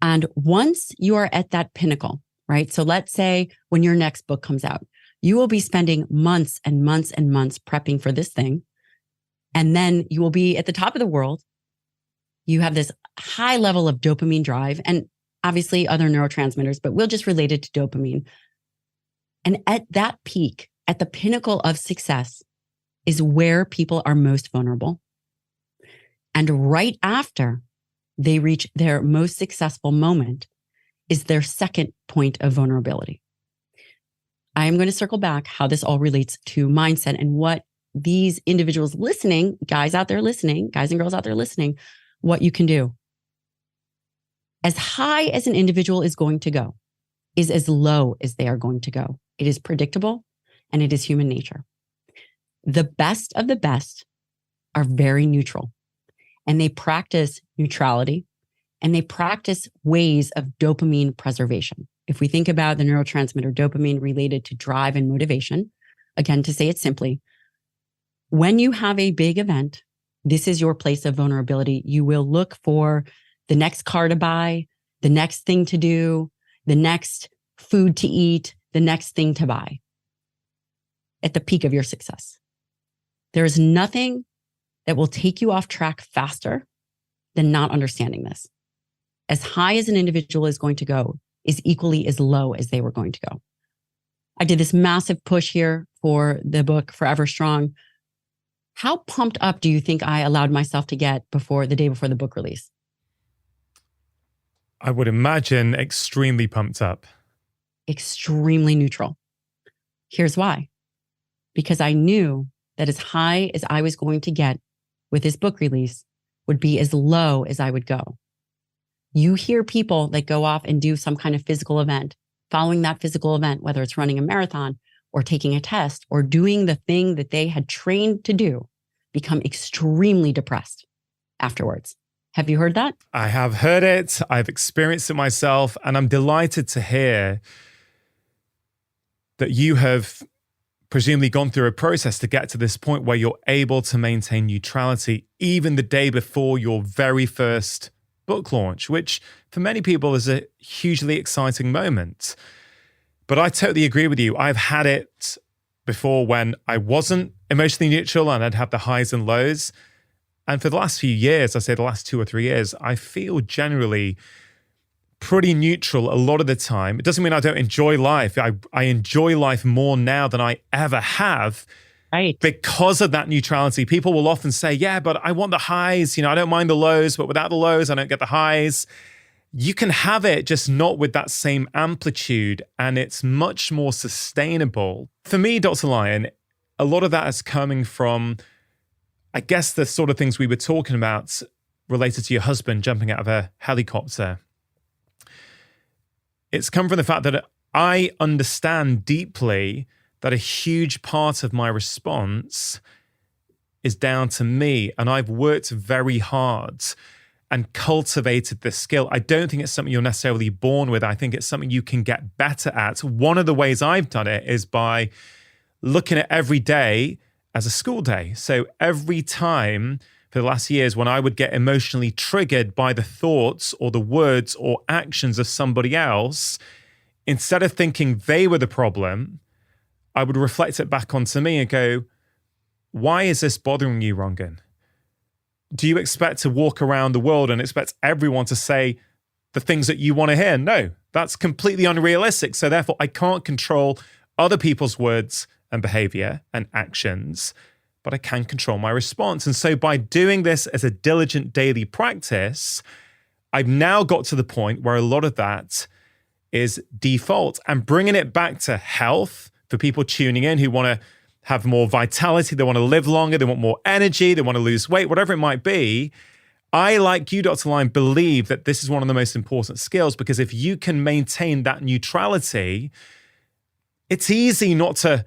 And once you are at that pinnacle, right? So let's say when your next book comes out, you will be spending months and months and months prepping for this thing. And then you will be at the top of the world. You have this high level of dopamine drive and obviously other neurotransmitters, but we'll just relate it to dopamine. And at that peak, at the pinnacle of success, is where people are most vulnerable. And right after they reach their most successful moment is their second point of vulnerability. I am going to circle back how this all relates to mindset and what these individuals listening, guys and girls out there listening, what you can do. As high as an individual is going to go is as low as they are going to go. It is predictable and it is human nature. The best of the best are very neutral, and they practice neutrality, and they practice ways of dopamine preservation. If we think about the neurotransmitter dopamine related to drive and motivation, again, to say it simply, when you have a big event, this is your place of vulnerability. You will look for the next car to buy, the next thing to do, the next food to eat, the next thing to buy at the peak of your success. There is nothing that will take you off track faster than not understanding this. As high as an individual is going to go is equally as low as they were going to go. I did this massive push here for the book Forever Strong. How pumped up do you think I allowed myself to get the day before the book release? I would imagine extremely pumped up. Extremely neutral. Here's why. Because I knew that as high as I was going to get with this book release would be as low as I would go. You hear people that go off and do some kind of physical event, following that physical event, whether it's running a marathon or taking a test or doing the thing that they had trained to do, become extremely depressed afterwards. Have you heard that? I have heard it. I've experienced it myself, and I'm delighted to hear that you have presumably gone through a process to get to this point where you're able to maintain neutrality even the day before your very first book launch, which for many people is a hugely exciting moment. But I totally agree with you. I've had it before when I wasn't emotionally neutral and I'd have the highs and lows. And for the last few years, I say the last 2 or 3 years, I feel generally pretty neutral a lot of the time. It doesn't mean I don't enjoy life. I enjoy life more now than I ever have. Right. Because of that neutrality. People will often say, yeah, but I want the highs. I don't mind the lows, but without the lows, I don't get the highs. You can have it, just not with that same amplitude. And it's much more sustainable. For me, Dr. Lyon, a lot of that is coming from, I guess, the sort of things we were talking about related to your husband jumping out of a helicopter. It's come from the fact that I understand deeply that a huge part of my response is down to me. And I've worked very hard and cultivated this skill. I don't think it's something you're necessarily born with. I think it's something you can get better at. One of the ways I've done it is by looking at every day as a school day. So every time for the last years when I would get emotionally triggered by the thoughts or the words or actions of somebody else, instead of thinking they were the problem, I would reflect it back onto me and go, why is this bothering you, Rangan? Do you expect to walk around the world and expect everyone to say the things that you want to hear? No, that's completely unrealistic. So therefore, I can't control other people's words and behavior and actions, but I can control my response. And so by doing this as a diligent daily practice, I've now got to the point where a lot of that is default, and bringing it back to health for people tuning in who want to have more vitality, they want to live longer, they want more energy, they want to lose weight, whatever it might be. I, like you, Dr. Lyon, believe that this is one of the most important skills, because if you can maintain that neutrality, it's easy not to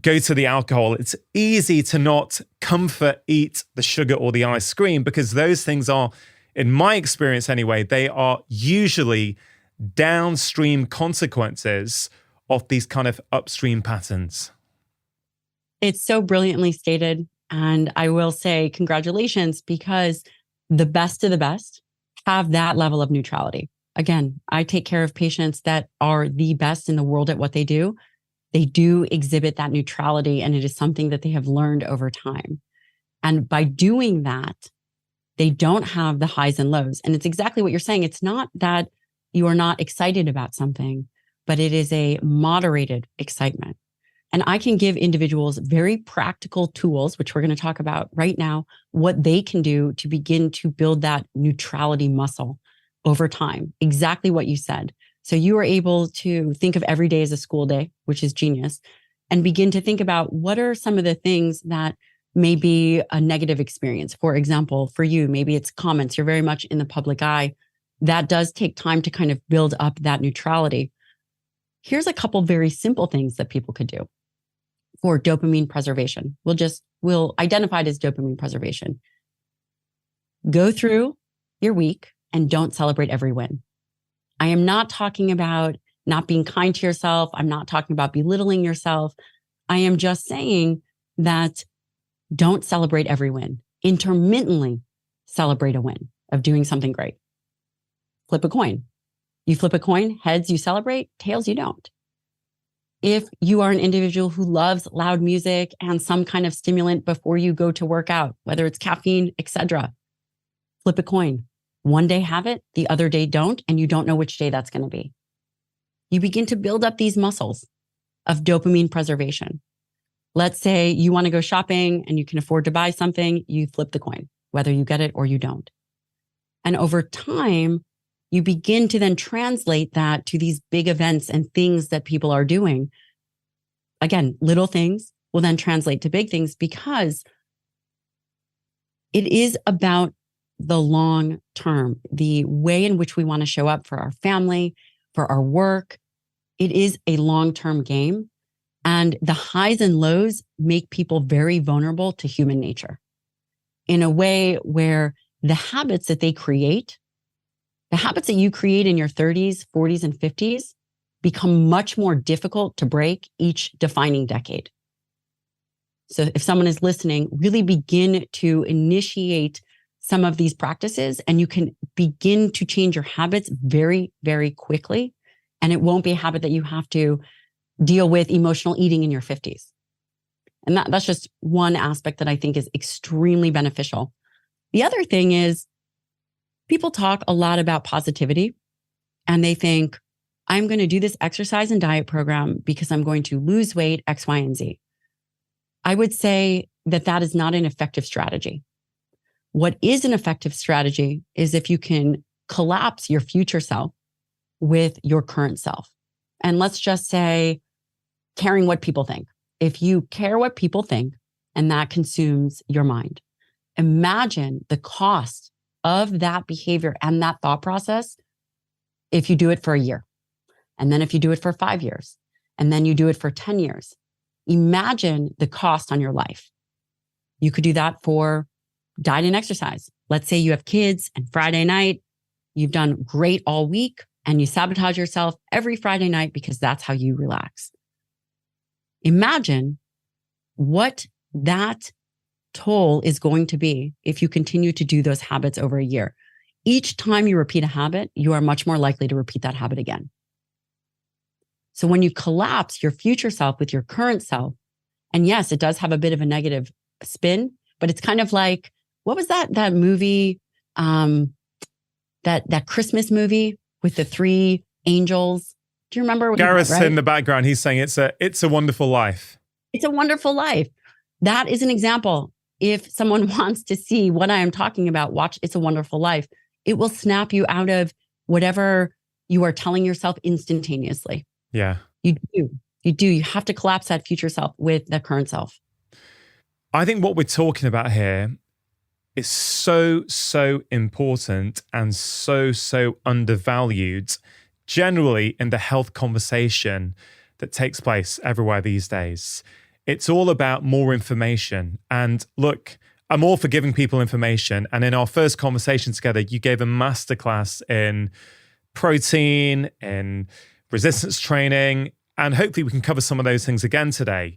go to the alcohol. It's easy to not comfort eat the sugar or the ice cream, because those things are, in my experience anyway, they are usually downstream consequences of these kind of upstream patterns. It's so brilliantly stated. And I will say congratulations, because the best of the best have that level of neutrality. Again, I take care of patients that are the best in the world at what they do. They do exhibit that neutrality, and it is something that they have learned over time. And by doing that, they don't have the highs and lows. And it's exactly what you're saying. It's not that you are not excited about something, but it is a moderated excitement. And I can give individuals very practical tools, which we're going to talk about right now, what they can do to begin to build that neutrality muscle over time. Exactly what you said. So you are able to think of every day as a school day, which is genius, and begin to think about what are some of the things that may be a negative experience. For example, for you, maybe it's comments. You're very much in the public eye. That does take time to kind of build up that neutrality. Here's a couple very simple things that people could do for dopamine preservation. We'll identify it as dopamine preservation. Go through your week and don't celebrate every win. I am not talking about not being kind to yourself. I'm not talking about belittling yourself. I am just saying that don't celebrate every win. Intermittently celebrate a win of doing something great. Flip a coin. You flip a coin, heads you celebrate, tails you don't. If you are an individual who loves loud music and some kind of stimulant before you go to work out, whether it's caffeine, etc., flip a coin. One day have it, the other day don't, and you don't know which day that's going to be. You begin to build up these muscles of dopamine preservation. Let's say you want to go shopping and you can afford to buy something, you flip the coin, whether you get it or you don't. And over time, you begin to then translate that to these big events and things that people are doing. Again, little things will then translate to big things, because it is about the long term, the way in which we want to show up for our family, for our work. It is a long-term game. And the highs and lows make people very vulnerable to human nature in a way where the habits that they create, the habits that you create in your 30s, 40s, and 50s become much more difficult to break each defining decade. So if someone is listening, really begin to initiate some of these practices, and you can begin to change your habits very, very quickly. And it won't be a habit that you have to deal with emotional eating in your 50s. And that's just one aspect that I think is extremely beneficial. The other thing is, people talk a lot about positivity, and they think, I'm going to do this exercise and diet program because I'm going to lose weight, X, Y, and Z. I would say that that is not an effective strategy. What is an effective strategy is if you can collapse your future self with your current self. And let's just say caring what people think. If you care what people think and that consumes your mind, imagine the cost of that behavior and that thought process if you do it for a year. And then if you do it for 5 years, and then you do it for 10 years, imagine the cost on your life. You could do that for diet and exercise. Let's say you have kids and Friday night, you've done great all week and you sabotage yourself every Friday night because that's how you relax. Imagine what that toll is going to be if you continue to do those habits over a year. Each time you repeat a habit, you are much more likely to repeat that habit again. So when you collapse your future self with your current self, and yes, it does have a bit of a negative spin, but it's kind of like, what was that movie, that Christmas movie with the three angels? Do you remember? Gareth's right? in the background. He's saying it's a wonderful life. It's a wonderful life. That is an example. If someone wants to see what I am talking about, watch It's a Wonderful Life. It will snap you out of whatever you are telling yourself instantaneously. Yeah. You do. You have to collapse that future self with the current self. I think what we're talking about here is so, so important and so, so undervalued generally in the health conversation that takes place everywhere these days. It's all about more information. And look, I'm all for giving people information. And in our first conversation together, you gave a masterclass in protein, in resistance training, and hopefully we can cover some of those things again today.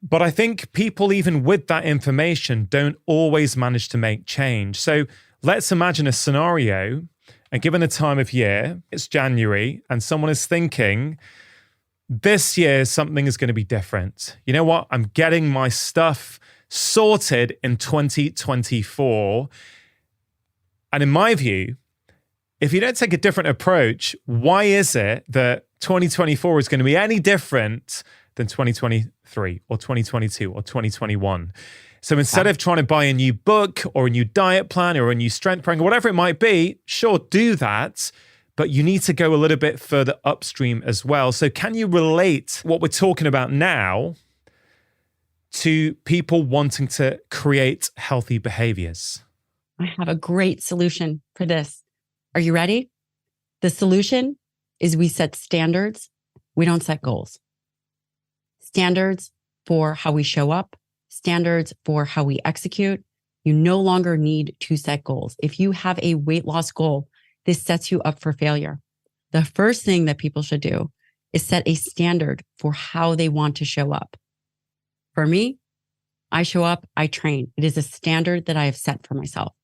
But I think people, even with that information, don't always manage to make change. So let's imagine a scenario, and given the time of year, it's January, and someone is thinking, this year something is going to be different. You know what? I'm getting my stuff sorted in 2024. And in my view, if you don't take a different approach, why is it that 2024 is going to be any different than 2023 or 2022 or 2021? So instead of trying to buy a new book or a new diet plan or a new strength program, whatever it might be, sure, do that. But you need to go a little bit further upstream as well. So can you relate what we're talking about now to people wanting to create healthy behaviors? I have a great solution for this. Are you ready? The solution is we set standards. We don't set goals. Standards for how we show up, standards for how we execute. You no longer need to set goals. If you have a weight loss goal, this sets you up for failure. The first thing that people should do is set a standard for how they want to show up. For me, I show up, I train. It is a standard that I have set for myself.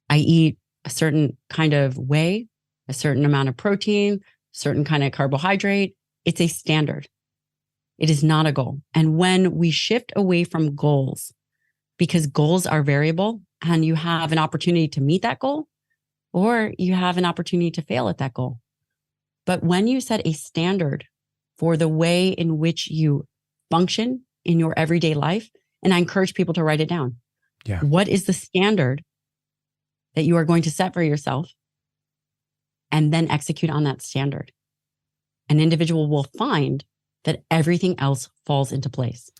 I eat a certain kind of way, a certain amount of protein, certain kind of carbohydrate. It's a standard. It is not a goal. And when we shift away from goals, because goals are variable and you have an opportunity to meet that goal, or you have an opportunity to fail at that goal. But when you set a standard for the way in which you function in your everyday life, and I encourage people to write it down. Yeah. What is the standard that you are going to set for yourself? And then execute on that standard. An individual will find that everything else falls into place.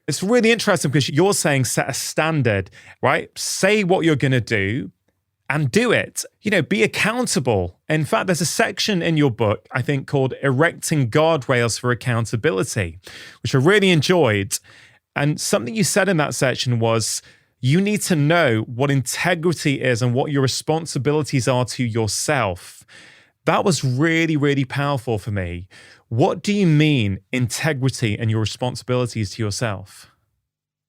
It's really interesting because you're saying set a standard, right? Say what you're going to do and do it. You know, be accountable. In fact, there's a section in your book, I think, called Erecting Guardrails for Accountability, which I really enjoyed. And something you said in that section was, you need to know what integrity is and what your responsibilities are to yourself. That was really, really powerful for me. What do you mean, integrity and your responsibilities to yourself?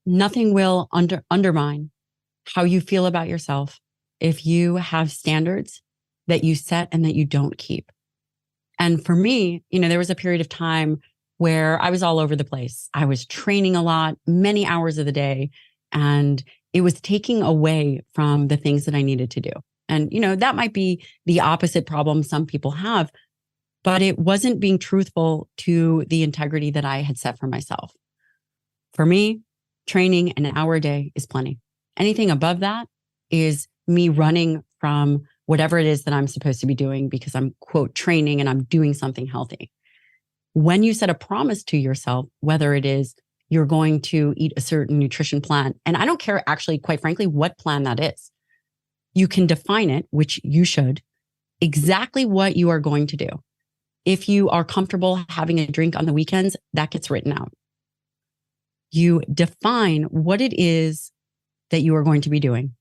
Nothing will undermine how you feel about yourself if you have standards that you set and that you don't keep. And for me, you know, there was a period of time where I was all over the place. I was training a lot, many hours of the day, and it was taking away from the things that I needed to do. And, you know, that might be the opposite problem some people have, but it wasn't being truthful to the integrity that I had set for myself. For me, training an hour a day is plenty. Anything above that is me running from whatever it is that I'm supposed to be doing because I'm, quote, training and I'm doing something healthy. When you set a promise to yourself, whether it is you're going to eat a certain nutrition plan, and I don't care actually, quite frankly, what plan that is, you can define it, which you should, exactly what you are going to do. If you are comfortable having a drink on the weekends, that gets written out. You define what it is that you are going to be doing.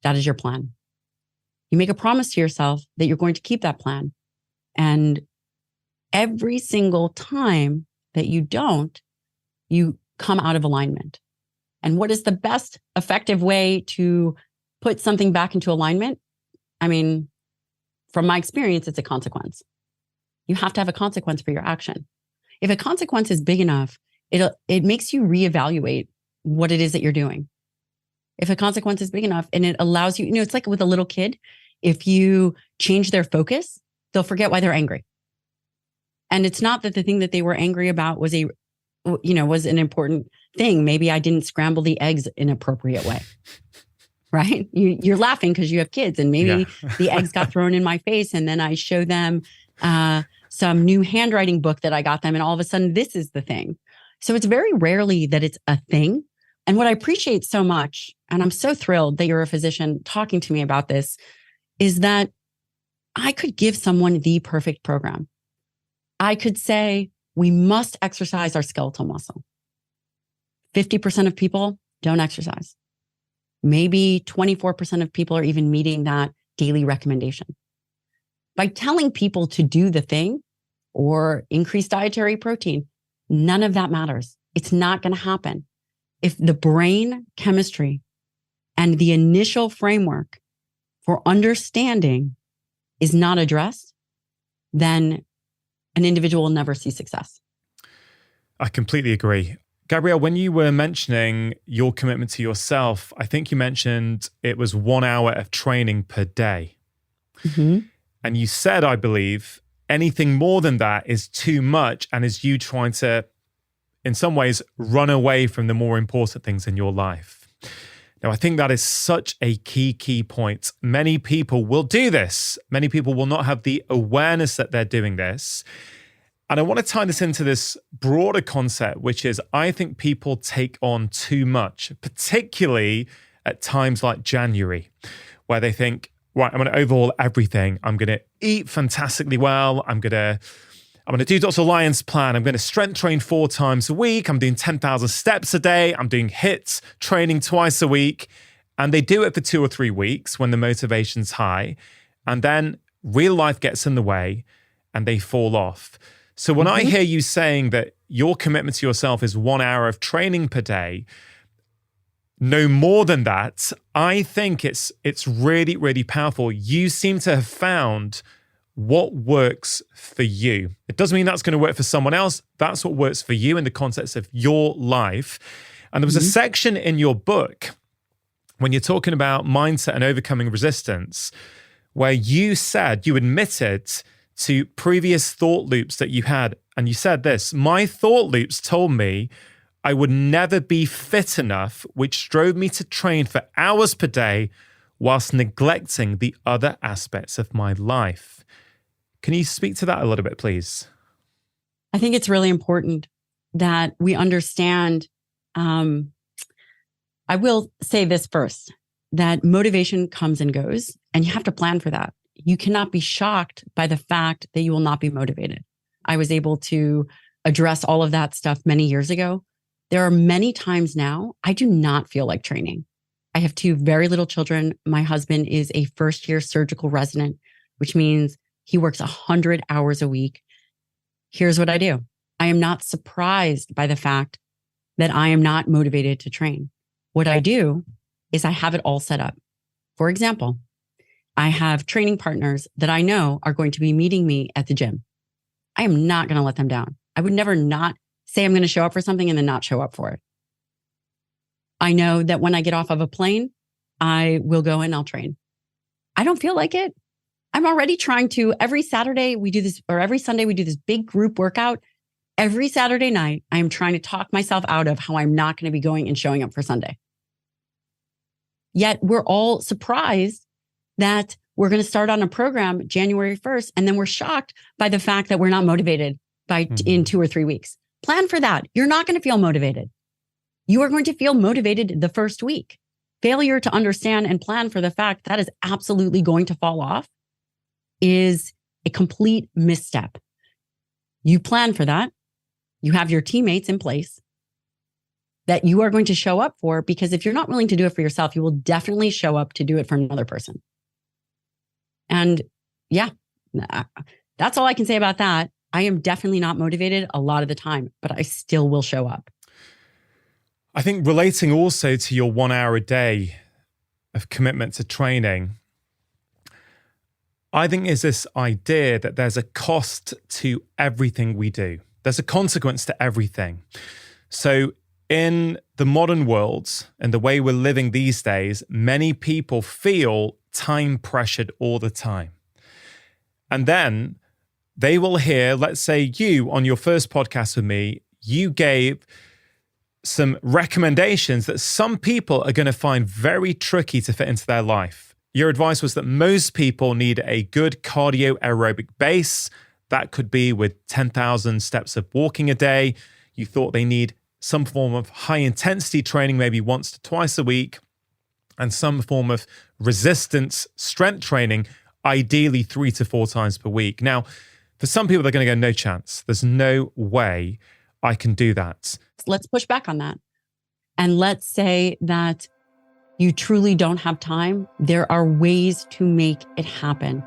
That is your plan. You make a promise to yourself that you're going to keep that plan. And every single time that you don't, you come out of alignment. And what is the best effective way to put something back into alignment? I mean, from my experience, it's a consequence. You have to have a consequence for your action. If a consequence is big enough, it makes you reevaluate what it is that you're doing. If a consequence is big enough and it allows you, it's like with a little kid, if you change their focus, they'll forget why they're angry. And it's not that the thing that they were angry about was was an important thing. Maybe I didn't scramble the eggs in an appropriate way. Right? You're laughing because you have kids, and maybe the eggs got thrown in my face, and then I show them some new handwriting book that I got them, and all of a sudden this is the thing. So it's very rarely that it's a thing. And what I appreciate so much, and I'm so thrilled that you're a physician talking to me about this, is that I could give someone the perfect program. I could say, we must exercise our skeletal muscle. 50% of people don't exercise. Maybe 24% of people are even meeting that daily recommendation. By telling people to do the thing or increase dietary protein, none of that matters. It's not going to happen. If the brain chemistry and the initial framework for understanding is not addressed, then an individual will never see success. I completely agree. Gabrielle, when you were mentioning your commitment to yourself, I think you mentioned it was 1 hour of training per day. Mm-hmm. And you said, I believe, anything more than that is too much and is you trying to, in some ways, run away from the more important things in your life. Now, I think that is such a key point. Many people will do this. Many people will not have the awareness that they're doing this. And I want to tie this into this broader concept, which is I think people take on too much, particularly at times like January, where they think, right, I'm going to overhaul everything. I'm going to eat fantastically well. I'm going to do Dr. Lyon's plan. I'm going to strength train 4 times a week. I'm doing 10,000 steps a day. I'm doing HIIT training twice a week. And they do it for 2 or 3 weeks when the motivation's high. And then real life gets in the way and they fall off. So when I hear you saying that your commitment to yourself is 1 hour of training per day, no more than that, I think it's really, really powerful. You seem to have found what works for you. It doesn't mean that's going to work for someone else. That's what works for you in the context of your life. And there was a section in your book when you're talking about mindset and overcoming resistance, where you admitted to previous thought loops that you had. And you said this, my thought loops told me I would never be fit enough, which drove me to train for hours per day whilst neglecting the other aspects of my life. Can you speak to that a little bit, please? I think it's really important that we understand. I will say this first, that motivation comes and goes, and you have to plan for that. You cannot be shocked by the fact that you will not be motivated. I was able to address all of that stuff many years ago. There are many times now I do not feel like training. I have 2 very little children. My husband is a first-year surgical resident, which means he works 100 hours a week. Here's what I do. I am not surprised by the fact that I am not motivated to train. What I do is I have it all set up. For example, I have training partners that I know are going to be meeting me at the gym. I am not going to let them down. I would never not say I'm going to show up for something and then not show up for it. I know that when I get off of a plane, I will go and I'll train. I don't feel like it. I'm already trying to, every Saturday we do this, or every Sunday we do this big group workout. Every Saturday night, I am trying to talk myself out of how I'm not going to be going and showing up for Sunday. Yet we're all surprised that we're going to start on a program January 1st, and then we're shocked by the fact that we're not motivated in 2 or 3 weeks. Plan for that. You're not going to feel motivated. You are going to feel motivated the first week. Failure to understand and plan for the fact that is absolutely going to fall off is a complete misstep. You plan for that. You have your teammates in place that you are going to show up for, because if you're not willing to do it for yourself, you will definitely show up to do it for another person. And yeah, that's all I can say about that. I am definitely not motivated a lot of the time, but I still will show up. I think relating also to your 1 hour a day of commitment to training, I think is this idea that there's a cost to everything we do. There's a consequence to everything. So in the modern world and the way we're living these days, many people feel time pressured all the time. And then they will hear, let's say you on your first podcast with me, you gave some recommendations that some people are going to find very tricky to fit into their life. Your advice was that most people need a good cardio aerobic base. That could be with 10,000 steps of walking a day. You thought they need some form of high intensity training, maybe once to twice a week, and some form of resistance strength training, ideally 3 to 4 times per week. Now, for some people, they're going to go, no chance. There's no way I can do that. Let's push back on that. And let's say that you truly don't have time. There are ways to make it happen.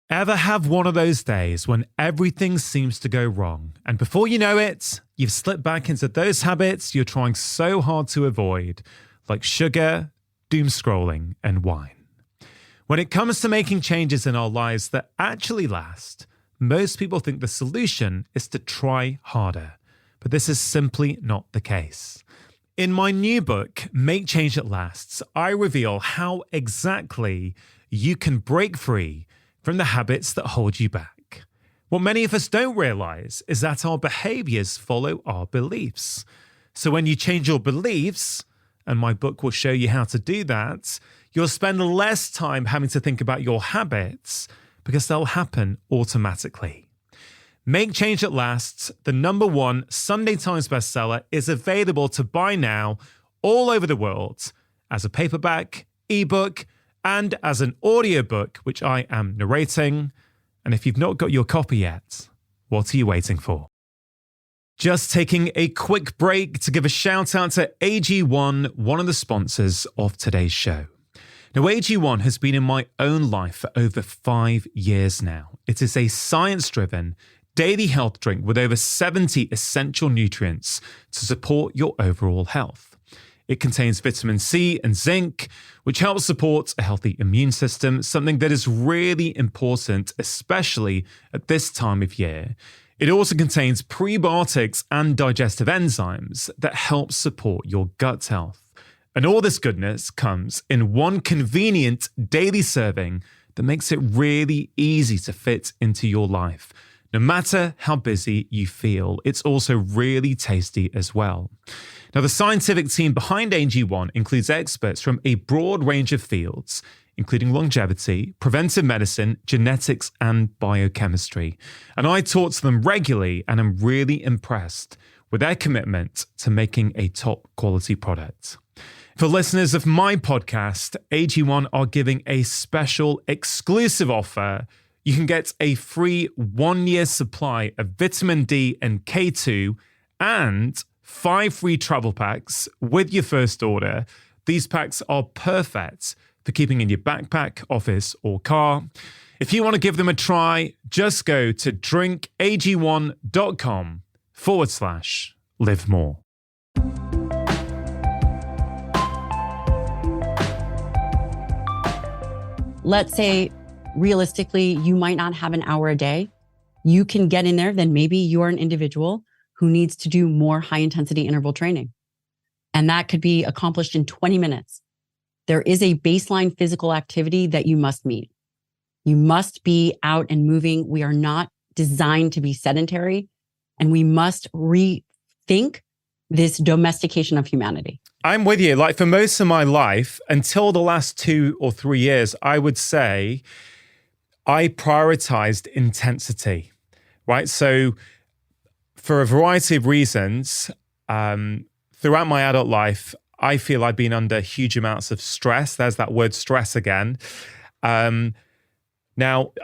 Ever have one of those days when everything seems to go wrong, and before you know it, you've slipped back into those habits you're trying so hard to avoid, like sugar, doom scrolling, and wine? When it comes to making changes in our lives that actually last, most people think the solution is to try harder, but this is simply not the case. In my new book, Make Change That Lasts, I reveal how exactly you can break free from the habits that hold you back. What many of us don't realize is that our behaviors follow our beliefs. So when you change your beliefs, and my book will show you how to do that, you'll spend less time having to think about your habits because they'll happen automatically. Make Change That Lasts, the #1 Sunday Times bestseller, is available to buy now all over the world as a paperback, ebook, and as an audiobook, which I am narrating. And if you've not got your copy yet, what are you waiting for? Just taking a quick break to give a shout out to AG1, one of the sponsors of today's show. Now, AG1 has been in my own life for over 5 years now. It is a science-driven daily health drink with over 70 essential nutrients to support your overall health. It contains vitamin C and zinc, which helps support a healthy immune system, something that is really important, especially at this time of year. It also contains prebiotics and digestive enzymes that help support your gut health. And all this goodness comes in one convenient daily serving that makes it really easy to fit into your life. No matter how busy you feel, it's also really tasty as well. Now, the scientific team behind AG1 includes experts from a broad range of fields, including longevity, preventive medicine, genetics, and biochemistry. And I talk to them regularly, and I'm really impressed with their commitment to making a top quality product. For listeners of my podcast, AG1 are giving a special exclusive offer. You can get a free 1-year supply of vitamin D and K2 and 5 free travel packs with your first order. These packs are perfect for keeping in your backpack, office, or car. If you want to give them a try, just go to drinkag1.com/live more. Let's say realistically, you might not have an hour a day. You can get in there, then maybe you're an individual who needs to do more high intensity interval training. And that could be accomplished in 20 minutes. There is a baseline physical activity that you must meet. You must be out and moving. We are not designed to be sedentary, and we must rethink this domestication of humanity. I'm with you. Like for most of my life, until the last 2 or 3 years, I would say I prioritized intensity, right? So for a variety of reasons, throughout my adult life, I feel I've been under huge amounts of stress. There's that word stress again. Now,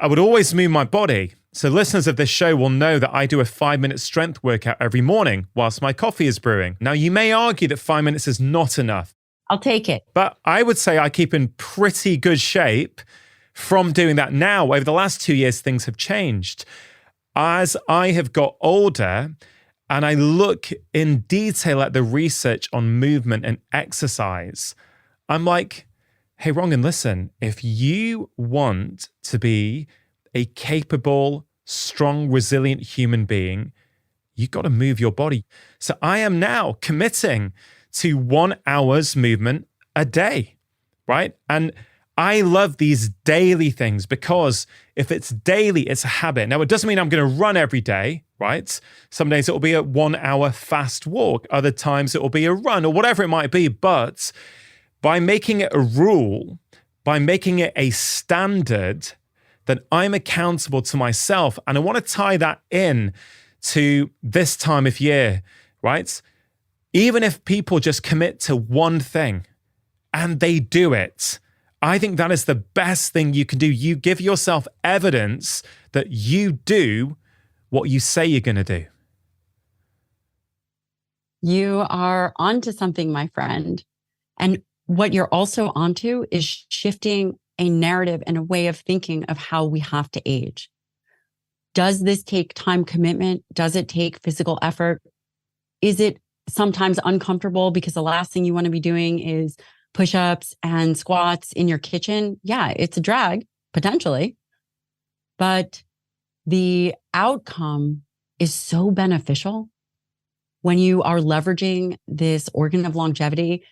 I would always move my body. So listeners of this show will know that I do a 5-minute strength workout every morning whilst my coffee is brewing. Now, you may argue that 5 minutes is not enough. I'll take it. But I would say I keep in pretty good shape from doing that now. Over the last 2 years, things have changed. As I have got older, and I look in detail at the research on movement and exercise, I'm like, hey, Rongan, listen, if you want to be a capable, strong, resilient human being, you got to move your body. So I am now committing to 1 hour's movement a day, right? And I love these daily things because if it's daily, it's a habit. Now, it doesn't mean I'm going to run every day, right? Some days it will be a 1 hour fast walk. Other times it will be a run or whatever it might be. But by making it a rule, by making it a standard, then I'm accountable to myself. And I want to tie that in to this time of year, right? Even if people just commit to one thing and they do it, I think that is the best thing you can do. You give yourself evidence that you do what you say you're going to do. You are onto something, my friend. And what you're also onto is shifting a narrative and a way of thinking of how we have to age. Does this take time commitment? Does it take physical effort? Is it sometimes uncomfortable because the last thing you want to be doing is push-ups and squats in your kitchen? Yeah, it's a drag, potentially. But the outcome is so beneficial when you are leveraging this organ of longevity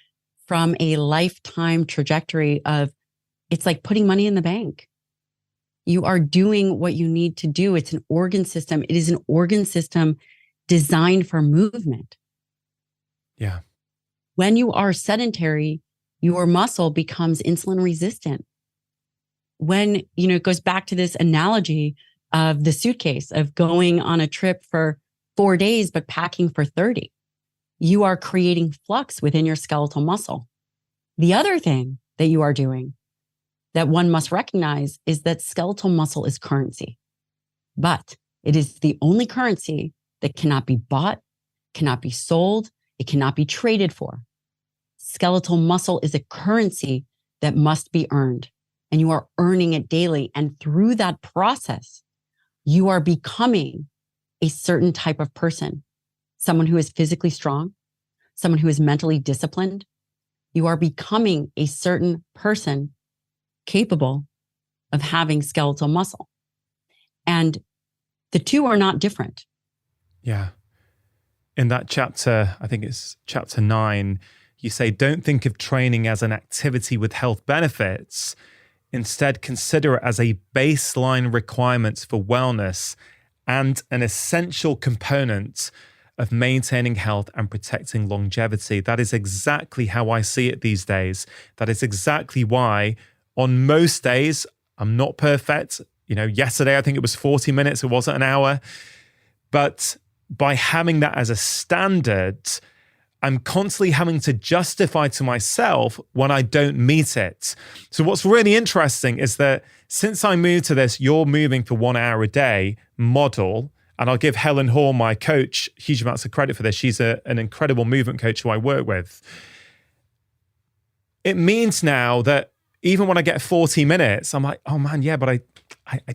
from a lifetime trajectory of, it's like putting money in the bank. You are doing what you need to do. It's an organ system. It is an organ system designed for movement. Yeah. When you are sedentary, your muscle becomes insulin resistant. When, it goes back to this analogy of the suitcase of going on a trip for 4 days, but packing for 30. You are creating flux within your skeletal muscle. The other thing that you are doing that one must recognize is that skeletal muscle is currency, but it is the only currency that cannot be bought, cannot be sold, it cannot be traded for. Skeletal muscle is a currency that must be earned, and you are earning it daily. And through that process, you are becoming a certain type of person, someone who is physically strong, someone who is mentally disciplined. You are becoming a certain person capable of having skeletal muscle. And the two are not different. Yeah. In that chapter, I think it's chapter 9, you say, don't think of training as an activity with health benefits. Instead, consider it as a baseline requirement for wellness and an essential component of maintaining health and protecting longevity. That is exactly how I see it these days. That is exactly why on most days, I'm not perfect. Yesterday, I think it was 40 minutes. It wasn't an hour. But by having that as a standard, I'm constantly having to justify to myself when I don't meet it. So what's really interesting is that since I moved to this, you're moving for 1 hour a day model, and I'll give Helen Hall, my coach, huge amounts of credit for this. She's an incredible movement coach who I work with. It means now that even when I get 40 minutes, I'm like, oh man, yeah, but I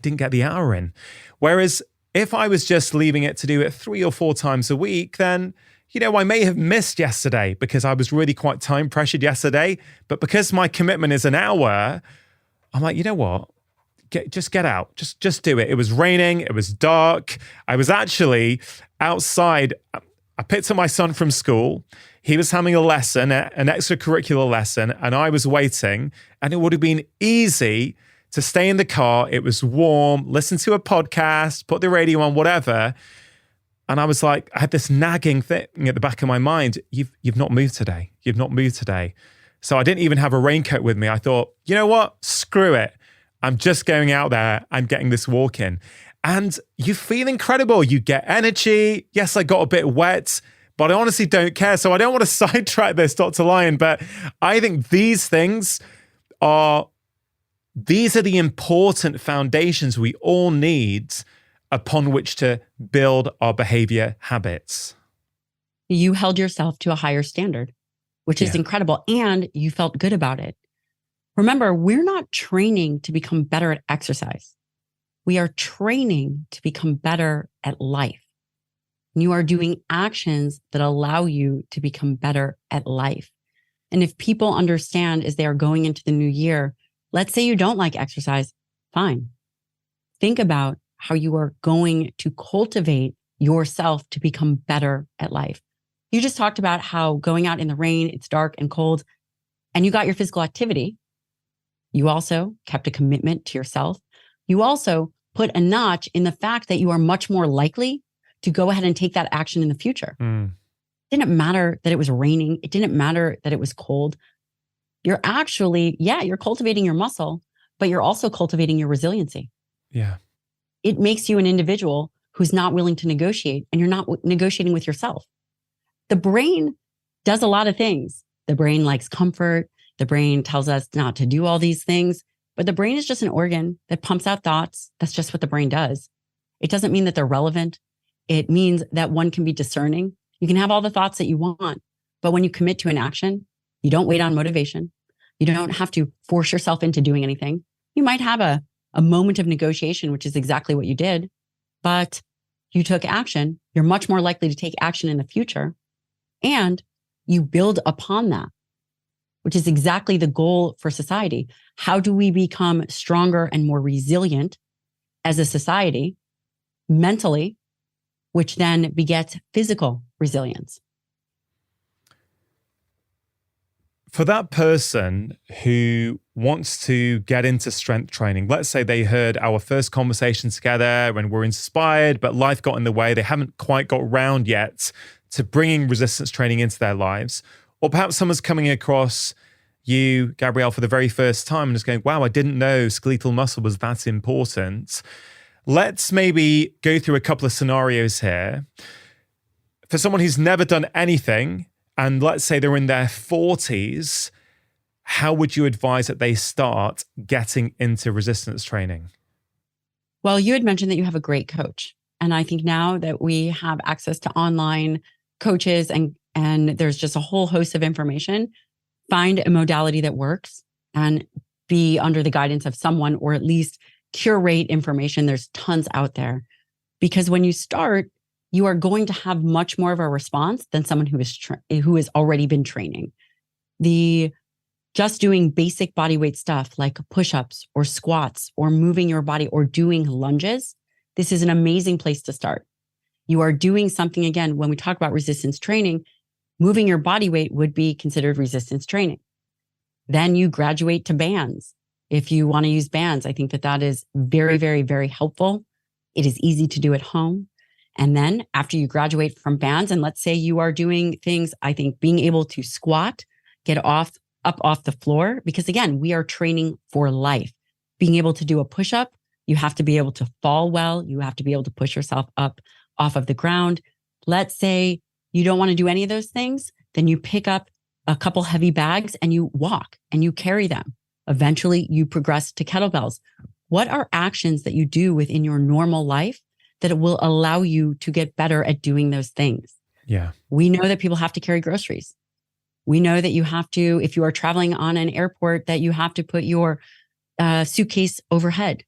didn't get the hour in. Whereas if I was just leaving it to do it 3 or 4 times a week, then I may have missed yesterday because I was really quite time pressured yesterday. But because my commitment is an hour, I'm like, you know what? Just get out. Just do it. It was raining. It was dark. I was actually outside. I picked up my son from school. He was having a lesson, an extracurricular lesson, and I was waiting. And it would have been easy to stay in the car. It was warm, listen to a podcast, put the radio on, whatever. And I was like, I had this nagging thing at the back of my mind. You've not moved today. You've not moved today. So I didn't even have a raincoat with me. I thought, you know what? Screw it. I'm just going out there. I'm getting this walk in. And you feel incredible. You get energy. Yes, I got a bit wet, but I honestly don't care. So I don't want to sidetrack this, Dr. Lyon, but I think these are the important foundations we all need upon which to build our behavior habits. You held yourself to a higher standard, which is incredible. And you felt good about it. Remember, we're not training to become better at exercise. We are training to become better at life. and you are doing actions that allow you to become better at life. And if people understand as they are going into the new year, let's say you don't like exercise, fine. Think about how you are going to cultivate yourself to become better at life. You just talked about how going out in the rain, it's dark and cold, and you got your physical activity. You also kept a commitment to yourself. You also put a notch in the fact that you are much more likely to go ahead and take that action in the future. It didn't matter that it was raining. It didn't matter that it was cold. You're actually, you're cultivating your muscle, but you're also cultivating your resiliency. Yeah. It makes you an individual who's not willing to negotiate, and you're not negotiating with yourself. The brain does a lot of things. The brain likes comfort. The brain tells us not to do all these things, but the brain is just an organ that pumps out thoughts. That's just what the brain does. It doesn't mean that they're relevant. It means that one can be discerning. You can have all the thoughts that you want, but when you commit to an action, you don't wait on motivation. You don't have to force yourself into doing anything. You might have a moment of negotiation, which is exactly what you did, but you took action. You're much more likely to take action in the future, and you build upon that, which is exactly the goal for society. How do we become stronger and more resilient as a society mentally, which then begets physical resilience? For that person who wants to get into strength training, let's say they heard our first conversation together and were inspired, but life got in the way. They haven't quite got around yet to bringing resistance training into their lives. Or perhaps someone's coming across you, Gabrielle, for the very first time and is going, wow, I didn't know skeletal muscle was that important. Let's maybe go through a couple of scenarios here. For someone who's never done anything, and let's say they're in their 40s, how would you advise that they start getting into resistance training? Well, you had mentioned that you have a great coach. And I think now that we have access to online coaches and there's just a whole host of information, find a modality that works and be under the guidance of someone, or at least curate information. There's tons out there. Because when you start, you are going to have much more of a response than someone who has already been training. Just doing basic body weight stuff like push-ups or squats or moving your body or doing lunges, this is an amazing place to start. You are doing something, again, when we talk about resistance training, moving your body weight would be considered resistance training. Then you graduate to bands. If you want to use bands, I think that is very, very, very helpful. It is easy to do at home. And then after you graduate from bands, and let's say you are doing things, I think being able to squat, get up off the floor, because again, we are training for life. Being able to do a push-up, you have to be able to fall well. You have to be able to push yourself up off of the ground. Let's say you don't want to do any of those things, then you pick up a couple heavy bags and you walk and you carry them. Eventually you progress to kettlebells. What are actions that you do within your normal life that it will allow you to get better at doing those things? Yeah. We know that people have to carry groceries. We know that you have to, if you are traveling on an airport, that you have to put your suitcase overhead.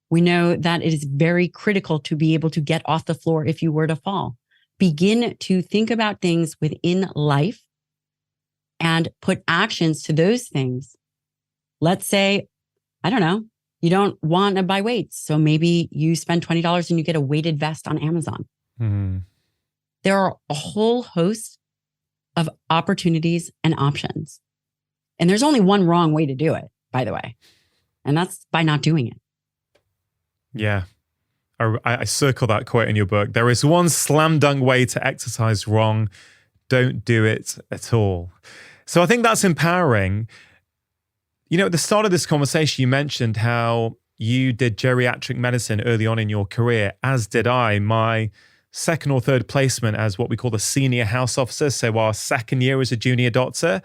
We know that it is very critical to be able to get off the floor if you were to fall. Begin to think about things within life and put actions to those things. Let's say, I don't know, you don't want to buy weights. So maybe you spend $20 and you get a weighted vest on Amazon. Mm-hmm. There are a whole host of opportunities and options. And there's only one wrong way to do it, by the way. And that's by not doing it. Yeah. I circle that quote in your book. There is one slam dunk way to exercise wrong. Don't do it at all. So I think that's empowering. You know, at the start of this conversation, you mentioned how you did geriatric medicine early on in your career, as did I. My second or third placement as what we call the senior house officer, so our second year as a junior doctor,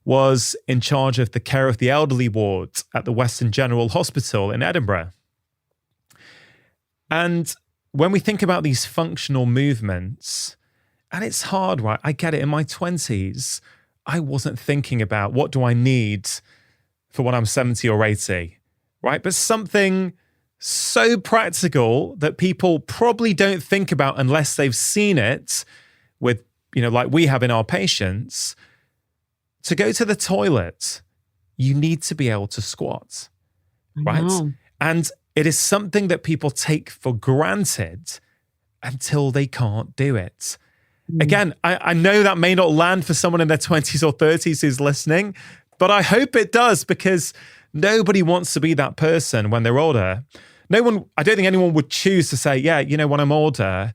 was in charge of the care of the elderly ward at the Western General Hospital in Edinburgh. And when we think about these functional movements, and it's hard, right? I get it. In my 20s, I wasn't thinking about what do I need for when I'm 70 or 80, right? But something so practical that people probably don't think about unless they've seen it with, like we have in our patients. To go to the toilet, you need to be able to squat, right? And it is something that people take for granted until they can't do it. Again, I know that may not land for someone in their 20s or 30s who's listening, but I hope it does, because nobody wants to be that person when they're older. I don't think anyone would choose to say, when I'm older,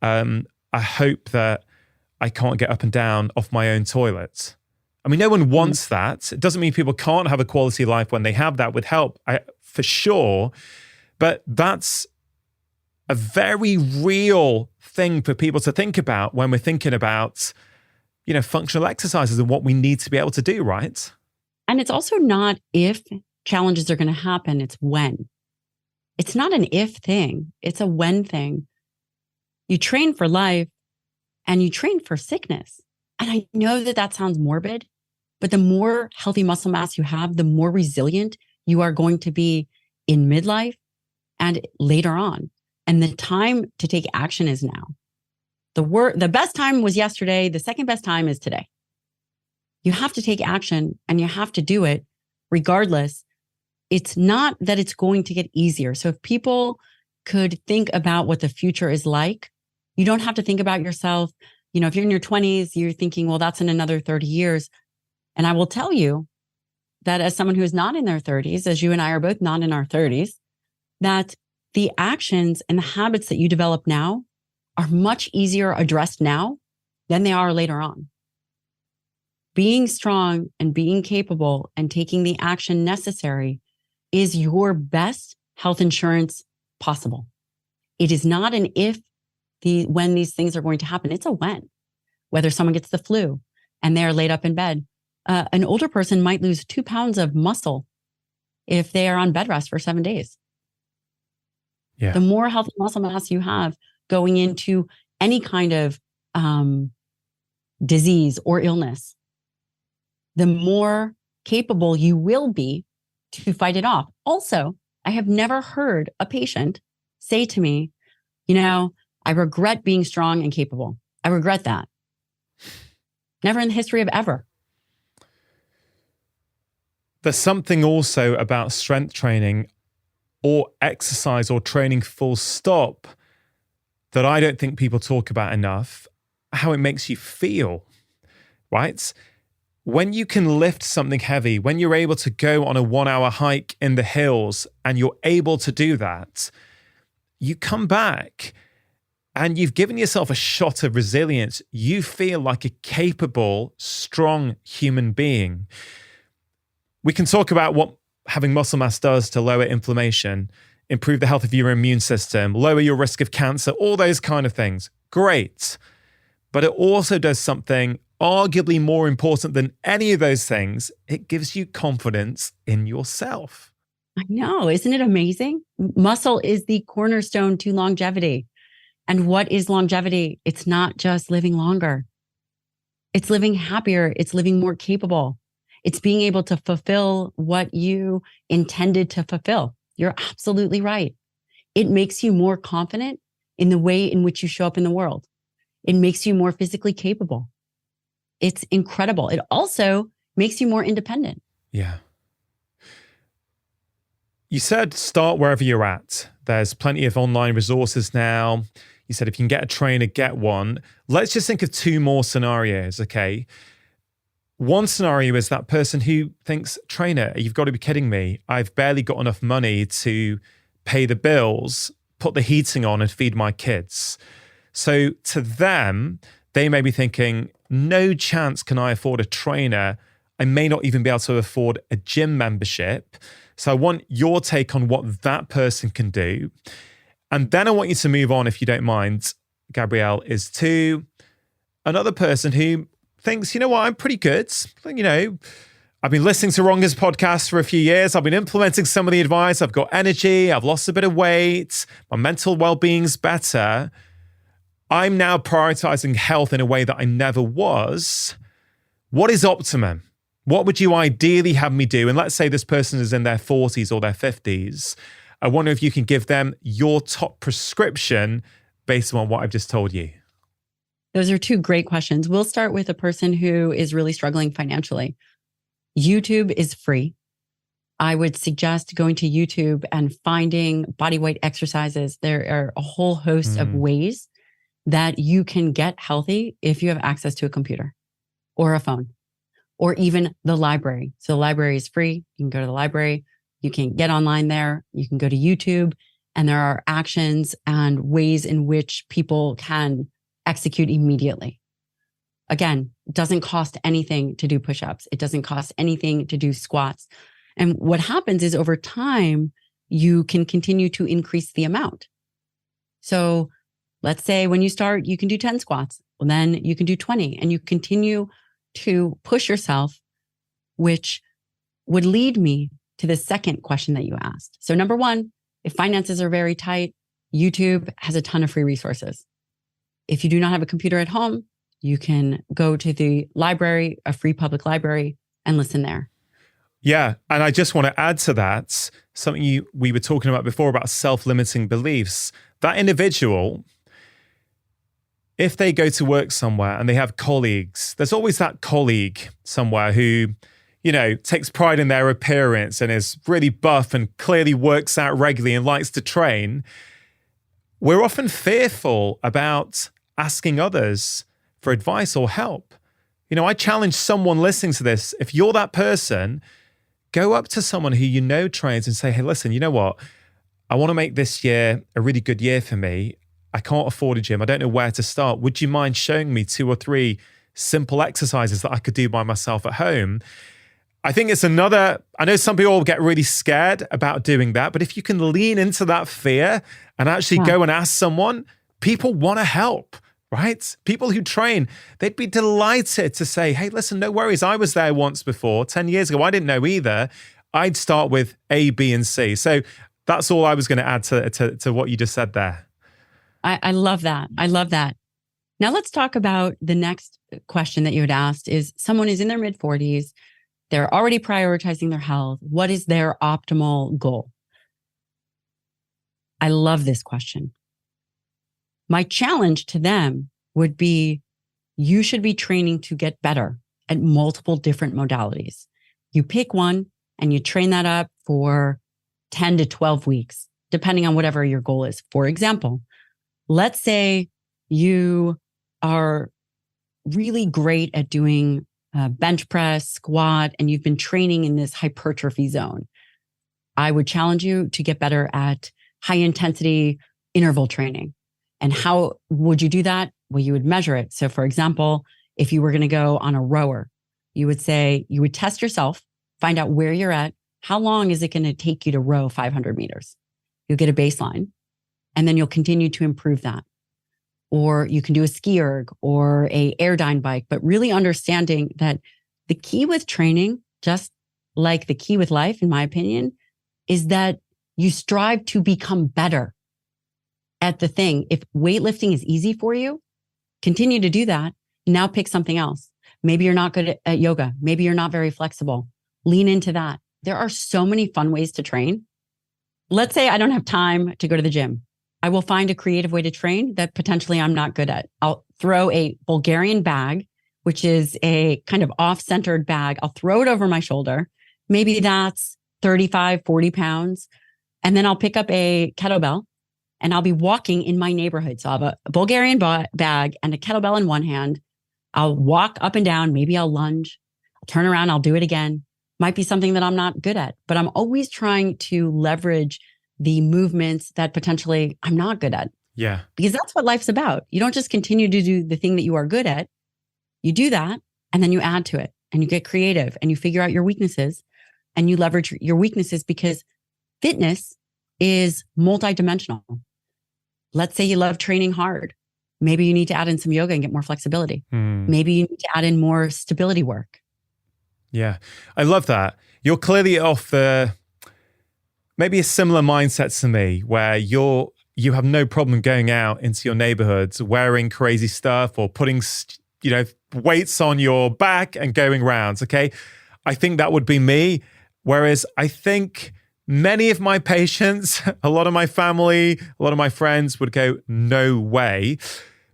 I hope that I can't get up and down off my own toilet. I mean, no one wants that. It doesn't mean people can't have a quality life when they have that with help, for sure. But that's a very real thing for people to think about when we're thinking about, functional exercises and what we need to be able to do, right? And it's also not if challenges are going to happen, it's when. It's not an if thing, it's a when thing. You train for life and you train for sickness. And I know that sounds morbid, but the more healthy muscle mass you have, the more resilient you are going to be in midlife and later on. And the time to take action is now. The best time was yesterday. The second best time is today. You have to take action and you have to do it regardless. It's not that it's going to get easier. So if people could think about what the future is like, you don't have to think about yourself. If you're in your 20s, you're thinking, well, that's in another 30 years. And I will tell you that as someone who is not in their 30s, as you and I are both not in our 30s, that the actions and the habits that you develop now are much easier addressed now than they are later on. Being strong and being capable and taking the action necessary is your best health insurance possible. It is not an when these things are going to happen. It's a when. Whether someone gets the flu and they're laid up in bed, an older person might lose 2 pounds of muscle if they are on bed rest for 7 days. Yeah. The more healthy muscle mass you have going into any kind of disease or illness, the more capable you will be to fight it off. Also, I have never heard a patient say to me, I regret being strong and capable. I regret that. Never in the history of ever. There's something also about strength training or exercise or training full stop that I don't think people talk about enough, how it makes you feel, right? When you can lift something heavy, when you're able to go on a 1-hour hike in the hills and you're able to do that, you come back and you've given yourself a shot of resilience. You feel like a capable, strong human being. We can talk about what having muscle mass does to lower inflammation, improve the health of your immune system, lower your risk of cancer, all those kind of things. Great. But it also does something arguably more important than any of those things. It gives you confidence in yourself. I know. Isn't it amazing? Muscle is the cornerstone to longevity. And what is longevity? It's not just living longer. It's living happier. It's living more capable. It's being able to fulfill what you intended to fulfill. You're absolutely right. It makes you more confident in the way in which you show up in the world. It makes you more physically capable. It's incredible. It also makes you more independent. Yeah. You said start wherever you're at. There's plenty of online resources now. You said if you can get a trainer, get one. Let's just think of 2 more scenarios, okay? One scenario is that person who thinks, trainer, you've got to be kidding me. I've barely got enough money to pay the bills, put the heating on and feed my kids. So to them, they may be thinking, no chance can I afford a trainer. I may not even be able to afford a gym membership. So I want your take on what that person can do. And then I want you to move on, if you don't mind, Gabrielle, is to another person who thinks, you know what, I'm pretty good. I've been listening to Ronga's podcast for a few years. I've been implementing some of the advice. I've got energy. I've lost a bit of weight. My mental well-being's better. I'm now prioritizing health in a way that I never was. What is optimum? What would you ideally have me do? And let's say this person is in their 40s or their 50s. I wonder if you can give them your top prescription based on what I've just told you. Those are two great questions. We'll start with a person who is really struggling financially. YouTube is free. I would suggest going to YouTube and finding body weight exercises. There are a whole host of ways that you can get healthy if you have access to a computer or a phone or even the library. So the library is free. You can go to the library. You can get online there. You can go to YouTube, and there are actions and ways in which people can execute immediately. Again, it doesn't cost anything to do push-ups. It doesn't cost anything to do squats. And what happens is over time, you can continue to increase the amount. So let's say when you start, you can do 10 squats. Well, then you can do 20, and you continue to push yourself, which would lead me to the second question that you asked. So number one, if finances are very tight, YouTube has a ton of free resources. If you do not have a computer at home, you can go to the library, a free public library, and listen there. Yeah. And I just want to add to that something we were talking about before about self-limiting beliefs. That individual, if they go to work somewhere and they have colleagues, there's always that colleague somewhere who, you know, takes pride in their appearance and is really buff and clearly works out regularly and likes to train. We're often fearful about asking others for advice or help. You know, I challenge someone listening to this. If you're that person, go up to someone who you know trains and say, hey, listen, you know what? I want to make this year a really good year for me. I can't afford a gym. I don't know where to start. Would you mind showing me 2 or 3 simple exercises that I could do by myself at home? I think it's another, I know some people get really scared about doing that, but if you can lean into that fear and actually go and ask someone, people want to help, right? People who train, they'd be delighted to say, hey, listen, no worries. I was there once before, 10 years ago. I didn't know either. I'd start with A, B, and C. So that's all I was going to add to what you just said there. I love that. I love that. Now let's talk about the next question that you had asked is someone who's in their mid 40s. They're already prioritizing their health. What is their optimal goal? I love this question. My challenge to them would be, you should be training to get better at multiple different modalities. You pick one and you train that up for 10 to 12 weeks, depending on whatever your goal is. For example, let's say you are really great at doing bench press, squat, and you've been training in this hypertrophy zone. I would challenge you to get better at high intensity interval training. And how would you do that? Well, you would measure it. So for example, if you were going to go on a rower, you would say, you would test yourself, find out where you're at. How long is it going to take you to row 500 meters? You'll get a baseline, and then you'll continue to improve that. Or you can do a ski erg or a airdyne bike, but really understanding that the key with training, just like the key with life, in my opinion, is that you strive to become better at the thing. If weightlifting is easy for you, continue to do that. Now pick something else. Maybe you're not good at yoga. Maybe you're not very flexible. Lean into that. There are so many fun ways to train. Let's say I don't have time to go to the gym. I will find a creative way to train that potentially I'm not good at. I'll throw a Bulgarian bag, which is a kind of off-centered bag. I'll throw it over my shoulder. Maybe that's 35, 40 pounds. And then I'll pick up a kettlebell and I'll be walking in my neighborhood. So I'll have a Bulgarian bag and a kettlebell in one hand. I'll walk up and down. Maybe I'll lunge. I'll turn around. I'll do it again. Might be something that I'm not good at, but I'm always trying to leverage the movements that potentially I'm not good at. Yeah. Because that's what life's about. You don't just continue to do the thing that you are good at. You do that and then you add to it and you get creative and you figure out your weaknesses and you leverage your weaknesses, because fitness is multidimensional. Let's say you love training hard. Maybe you need to add in some yoga and get more flexibility. Maybe you need to add in more stability work. Yeah. I love that. You're clearly off the maybe a similar mindset to me, where you have no problem going out into your neighborhoods, wearing crazy stuff or putting, weights on your back and going rounds. Okay. I think that would be me. Whereas I think Many of my patients, a lot of my family, a lot of my friends would go, no way.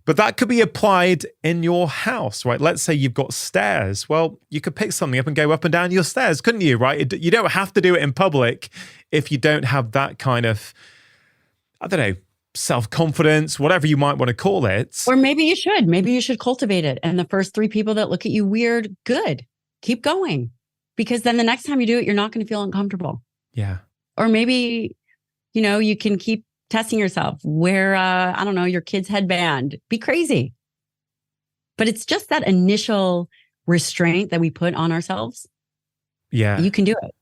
But that could be applied in your house, right? Let's say you've got stairs. Well, you could pick something up and go up and down your stairs, couldn't you, right? You don't have to do it in public if you don't have that kind of, I don't know, self-confidence, whatever you might want to call it. Or maybe you should. Maybe you should cultivate it. And the first 3 people that look at you weird, good. Keep going. Because then the next time you do it, you're not going to feel uncomfortable. Yeah. Or maybe, you can keep testing yourself. Wear, I don't know, your kid's headband. Be crazy. But it's just that initial restraint that we put on ourselves. Yeah. You can do it.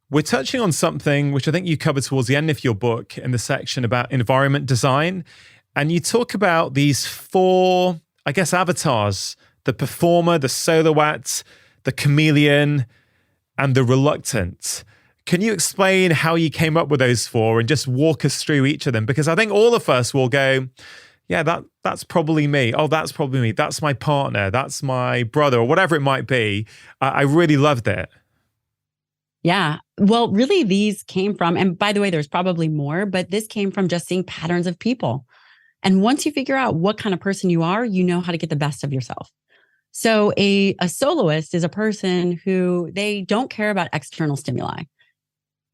We're touching on something which I think you covered towards the end of your book in the section about environment design. And you talk about these 4, I guess, avatars: the performer, the silhouette, the chameleon, and the reluctant. Can you explain how you came up with those 4 and just walk us through each of them? Because I think all of us will go, yeah, that's probably me. Oh, that's probably me. That's my partner. That's my brother, or whatever it might be. I really loved it. Yeah. Well, really, these came from, and by the way, there's probably more, but this came from just seeing patterns of people. And once you figure out what kind of person you are, you know how to get the best of yourself. So a soloist is a person who they don't care about external stimuli.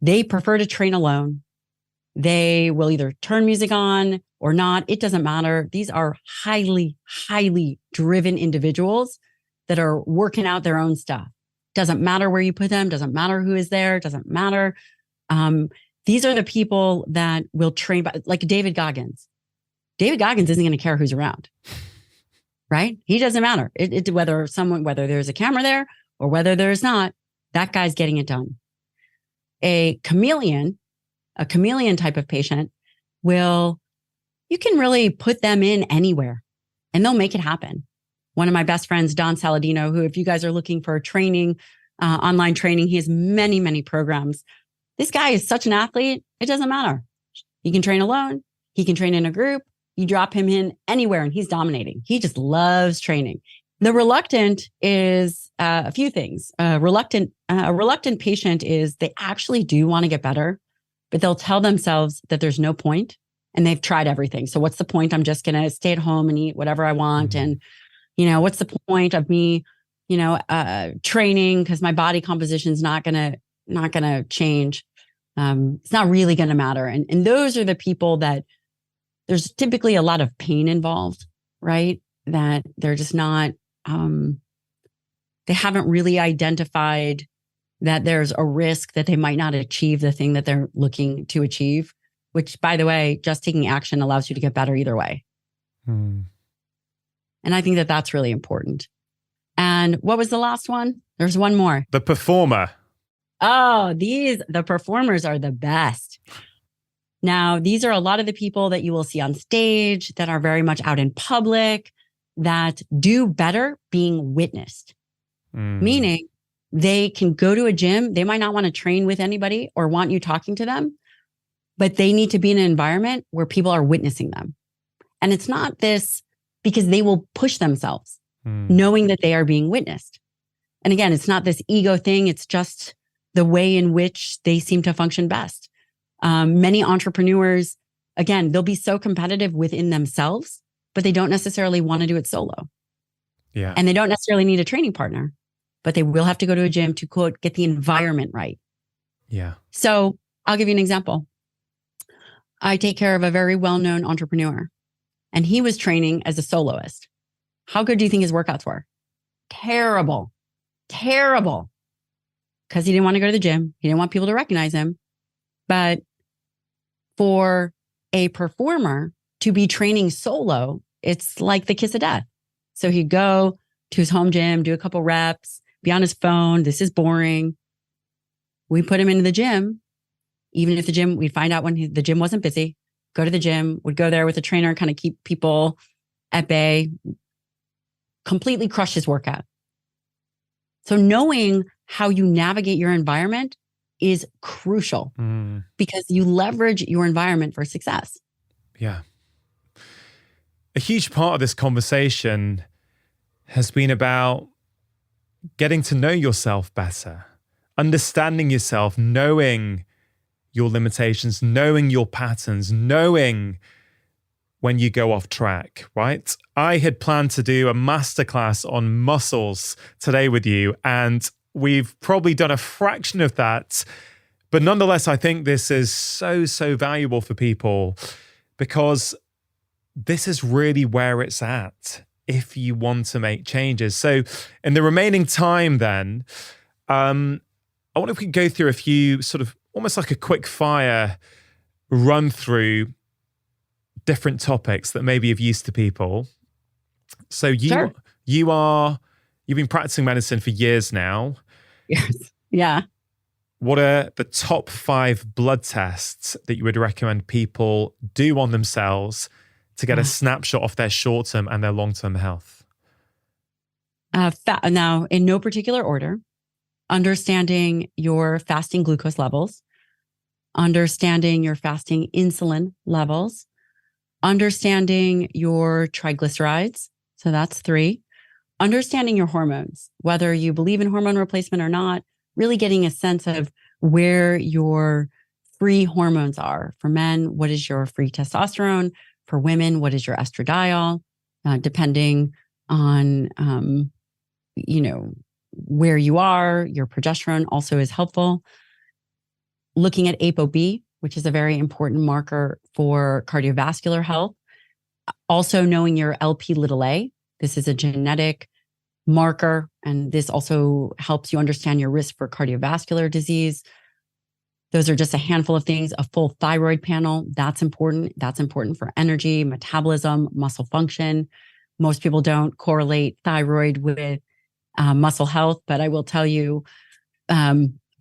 They prefer to train alone. They will either turn music on or not. It doesn't matter. These are highly, highly driven individuals that are working out their own stuff. Doesn't matter where you put them. Doesn't matter who is there. Doesn't matter. These are the people that will train, like David Goggins. David Goggins isn't going to care who's around, right? He doesn't matter. Whether there's a camera there or whether there's not, that guy's getting it done. A chameleon type of patient you can really put them in anywhere and they'll make it happen. One of my best friends, Don Saladino, who, if you guys are looking for training, online training, he has many, many programs. This guy is such an athlete. It doesn't matter. He can train alone. He can train in a group. You drop him in anywhere and he's dominating. He just loves training. The reluctant is a few things. A reluctant patient is they actually do want to get better, but they'll tell themselves that there's no point and they've tried everything. So what's the point? I'm just going to stay at home and eat whatever I want. And, what's the point of me, training because my body composition is not going to change. It's not really going to matter. And those are the people that there's typically a lot of pain involved, right? That they're just not, they haven't really identified that there's a risk that they might not achieve the thing that they're looking to achieve, which, by the way, just taking action allows you to get better either way. And I think that that's really important. And what was the last one? There's one more. The performer. Oh, the performers are the best. Now, these are a lot of the people that you will see on stage that are very much out in public, that do better being witnessed. Meaning they can go to a gym. They might not want to train with anybody or want you talking to them, but they need to be in an environment where people are witnessing them. And it's not this because they will push themselves knowing that they are being witnessed. And again, it's not this ego thing. It's just the way in which they seem to function best. Many entrepreneurs, again, they'll be so competitive within themselves, but they don't necessarily want to do it solo. Yeah. And they don't necessarily need a training partner, but they will have to go to a gym to, quote, get the environment right. Yeah. So I'll give you an example. I take care of a very well-known entrepreneur, and he was training as a soloist. How good do you think his workouts were? Terrible. Terrible. Because he didn't want to go to the gym. He didn't want people to recognize him. But for a performer to be training solo, it's like the kiss of death. So he'd go to his home gym, do a couple reps, be on his phone. This is boring. We put him into the gym. Even if we'd find out when the gym wasn't busy, go to the gym, would go there with a trainer, kind of keep people at bay, completely crush his workout. So knowing how you navigate your environment is crucial because you leverage your environment for success. Yeah. A huge part of this conversation has been about getting to know yourself better, understanding yourself, knowing your limitations, knowing your patterns, knowing when you go off track, right? I had planned to do a masterclass on muscles today with you, and we've probably done a fraction of that. But nonetheless, I think this is so valuable for people, because this is really where it's at if you want to make changes. So in the remaining time then, I wonder if we could go through a few sort of almost like a quick fire run through different topics that maybe of use to people. So Sure. you've been practicing medicine for years now. Yes. Yeah. What are the top 5 blood tests that you would recommend people do on themselves to get a snapshot of their short-term and their long-term health? Now, in no particular order, understanding your fasting glucose levels, understanding your fasting insulin levels, understanding your triglycerides. So that's 3. Understanding your hormones, whether you believe in hormone replacement or not, really getting a sense of where your free hormones are. For men, what is your free testosterone? For women, what is your estradiol? Depending on, where you are, your progesterone also is helpful. Looking at ApoB, which is a very important marker for cardiovascular health. Also knowing your Lp(a). This is a genetic marker, and this also helps you understand your risk for cardiovascular disease. Those are just a handful of things. A full thyroid panel, that's important. That's important for energy, metabolism, muscle function. Most people don't correlate thyroid with muscle health, but I will tell you,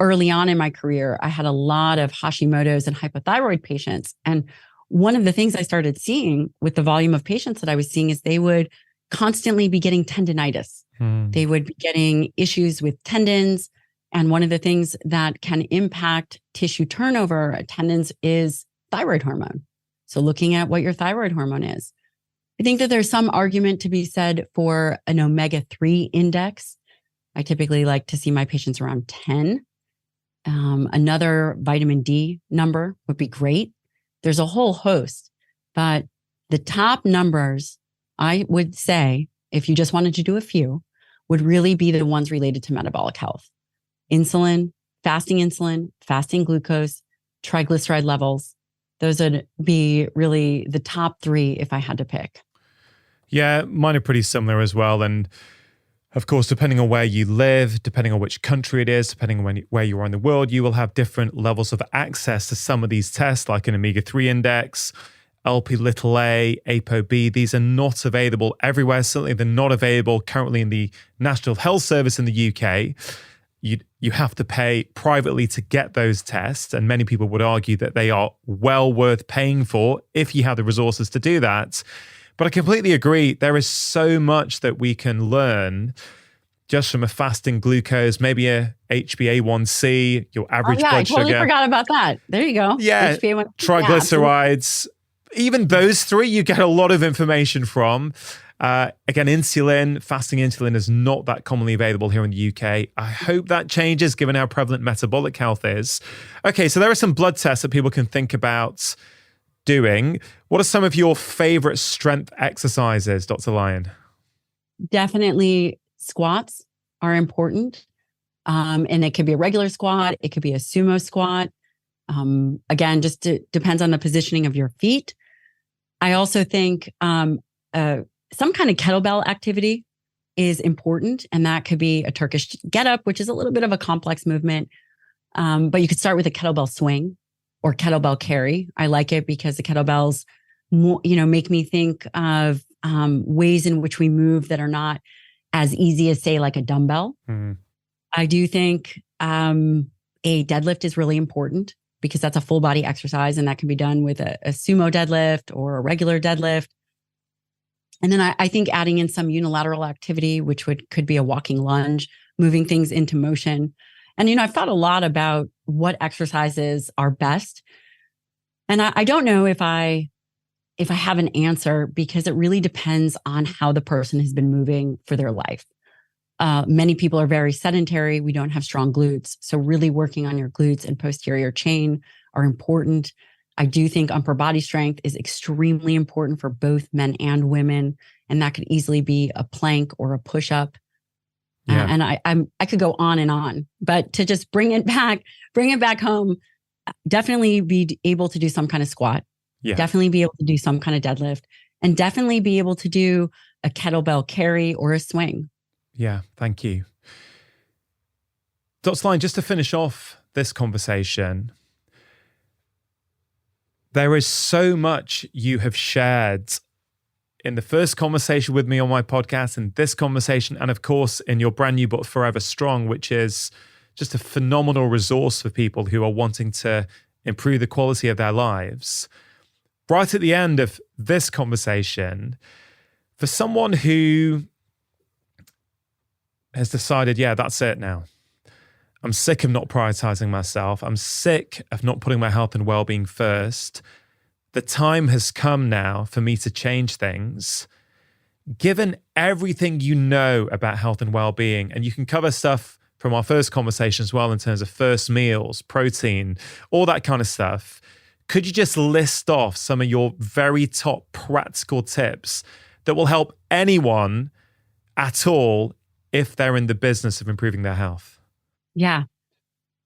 early on in my career, I had a lot of Hashimoto's and hypothyroid patients. And one of the things I started seeing with the volume of patients that I was seeing is they would constantly be getting tendinitis. They would be getting issues with tendons. And one of the things that can impact tissue turnover at tendons is thyroid hormone. So looking at what your thyroid hormone is. I think that there's some argument to be said for an omega-3 index. I typically like to see my patients around 10. Another vitamin D number would be great. There's a whole host, but the top numbers, I would say, if you just wanted to do a few, would really be the ones related to metabolic health. Insulin, fasting glucose, triglyceride levels. Those would be really the top 3 if I had to pick. Yeah, mine are pretty similar as well. And of course, depending on where you live, depending on which country it is, depending on where you are in the world, you will have different levels of access to some of these tests, like an omega-3 index, Lp(a), ApoB. These are not available everywhere. Certainly, they're not available currently in the National Health Service in the UK. You have to pay privately to get those tests, and many people would argue that they are well worth paying for if you have the resources to do that. But I completely agree. There is so much that we can learn just from a fasting glucose, maybe a HbA1c, your average blood sugar. I totally forgot about that. There you go. Yeah, HbA1c, triglycerides. Even those 3, you get a lot of information from. Again, insulin, fasting insulin is not that commonly available here in the UK. I hope that changes given how prevalent metabolic health is. Okay, so there are some blood tests that people can think about doing. What are some of your favorite strength exercises, Dr. Lyon? Definitely squats are important. And it could be a regular squat. It could be a sumo squat. Again, just depends on the positioning of your feet. I also think some kind of kettlebell activity is important. And that could be a Turkish get up, which is a little bit of a complex movement. But you could start with a kettlebell swing or kettlebell carry. I like it because the kettlebells, make me think of ways in which we move that are not as easy as, say, like a dumbbell. I do think a deadlift is really important because that's a full body exercise, and that can be done with a sumo deadlift or a regular deadlift. And then I think adding in some unilateral activity, which could be a walking lunge, moving things into motion. And, I've thought a lot about what exercises are best. And I don't know if I have an answer, because it really depends on how the person has been moving for their life. Many people are very sedentary. We don't have strong glutes. So really working on your glutes and posterior chain are important. I do think upper body strength is extremely important for both men and women. And that could easily be a plank or a push-up. Yeah. And I could go on and on, but to just bring it back home, definitely be able to do some kind of squat, Yeah. definitely be able to do some kind of deadlift, and definitely be able to do a kettlebell carry or a swing. Yeah. Thank you. Dr. Line, just to finish off this conversation, there is so much you have shared in the first conversation with me on my podcast, in this conversation, and of course in your brand new book, Forever Strong, which is just a phenomenal resource for people who are wanting to improve the quality of their lives. Right at the end of this conversation, for someone who has decided, yeah, that's it now. I'm sick of not prioritizing myself. I'm sick of not putting my health and well-being first. The time has come now for me to change things. Given everything you know about health and well-being, and you can cover stuff from our first conversation as well in terms of first meals, protein, all that kind of stuff, could you just list off some of your very top practical tips that will help anyone at all if they're in the business of improving their health? Yeah.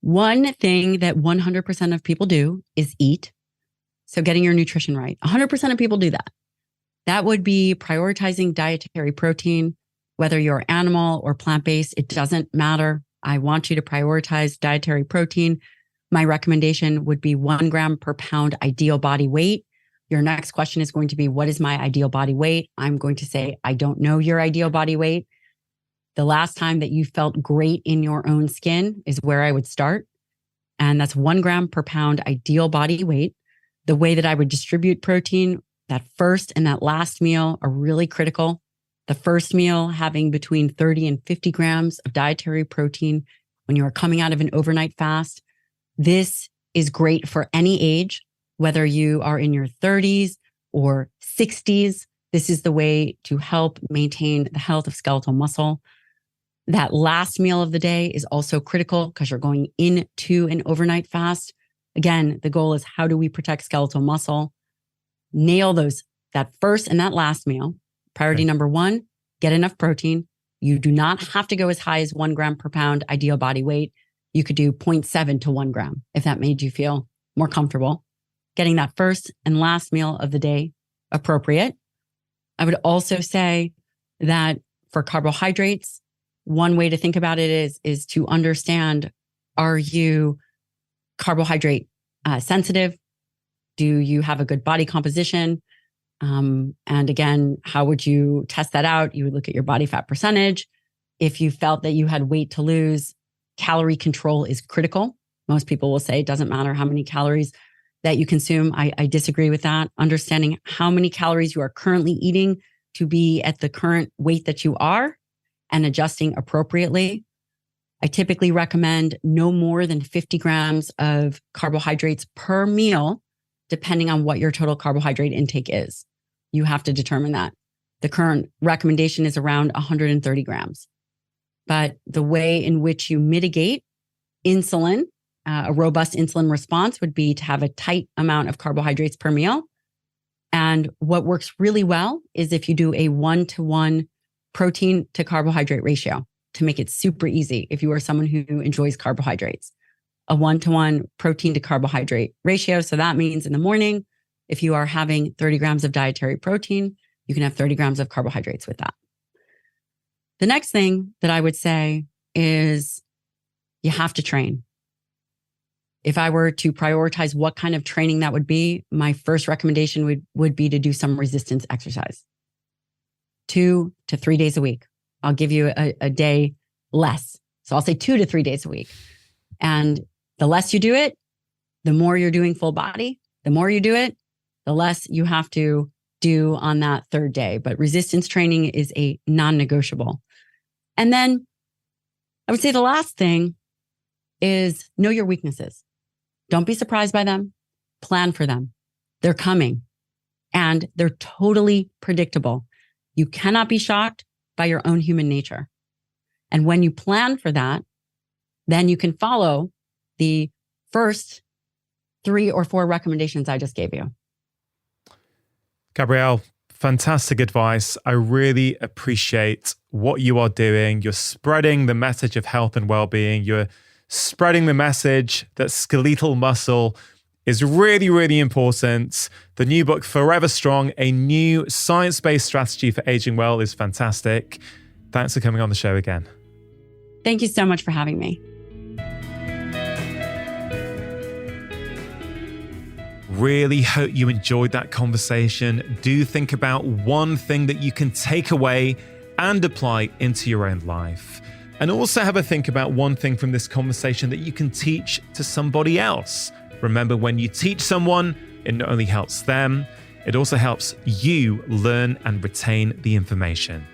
One thing that 100% of people do is eat. So getting your nutrition right. 100% of people do that. That would be prioritizing dietary protein, whether you're animal or plant-based, it doesn't matter. I want you to prioritize dietary protein. My recommendation would be 1 gram per pound ideal body weight. Your next question is going to be, what is my ideal body weight? I'm going to say, I don't know your ideal body weight. The last time that you felt great in your own skin is where I would start. And that's 1 gram per pound ideal body weight. The way that I would distribute protein, that first and that last meal are really critical. The first meal having between 30 and 50 grams of dietary protein when you are coming out of an overnight fast. This is great for any age, whether you are in your 30s or 60s. This is the way to help maintain the health of skeletal muscle. That last meal of the day is also critical because you're going into an overnight fast. Again, the goal is, how do we protect skeletal muscle? Nail that first and that last meal. Priority number 1, get enough protein. You do not have to go as high as 1 gram per pound ideal body weight. You could do 0.7 to 1 gram if that made you feel more comfortable. Getting that first and last meal of the day appropriate. I would also say that for carbohydrates, one way to think about it is to understand, are you carbohydrate sensitive? Do you have a good body composition? And again, how would you test that out? You would look at your body fat percentage. If you felt that you had weight to lose, calorie control is critical. Most people will say it doesn't matter how many calories that you consume. I disagree with that. Understanding how many calories you are currently eating to be at the current weight that you are and adjusting appropriately. I typically recommend no more than 50 grams of carbohydrates per meal, depending on what your total carbohydrate intake is. You have to determine that. The current recommendation is around 130 grams. But the way in which you mitigate insulin, a robust insulin response, would be to have a tight amount of carbohydrates per meal. And what works really well is if you do a 1-to-1 protein to carbohydrate ratio, to make it super easy if you are someone who enjoys carbohydrates. A 1-to-1 protein to carbohydrate ratio. So that means in the morning, if you are having 30 grams of dietary protein, you can have 30 grams of carbohydrates with that. The next thing that I would say is you have to train. If I were to prioritize what kind of training that would be, my first recommendation would be to do some resistance exercise. 2 to 3 days a week. I'll give you a day less. So I'll say 2 to 3 days a week. And the less you do it, the more you're doing full body. The more you do it, the less you have to do on that third day. But resistance training is a non-negotiable. And then I would say the last thing is know your weaknesses. Don't be surprised by them. Plan for them. They're coming and they're totally predictable. You cannot be shocked by your own human nature. And when you plan for that, then you can follow the first 3 or 4 recommendations I just gave you. Gabrielle, fantastic advice. I really appreciate what you are doing. You're spreading the message of health and well-being. You're spreading the message that skeletal muscle is really, really important. The new book, Forever Strong, a new science-based strategy for aging well, is fantastic. Thanks for coming on the show again. Thank you so much for having me. Really hope you enjoyed that conversation. Do think about one thing that you can take away and apply into your own life. And also have a think about one thing from this conversation that you can teach to somebody else. Remember, when you teach someone, it not only helps them, it also helps you learn and retain the information.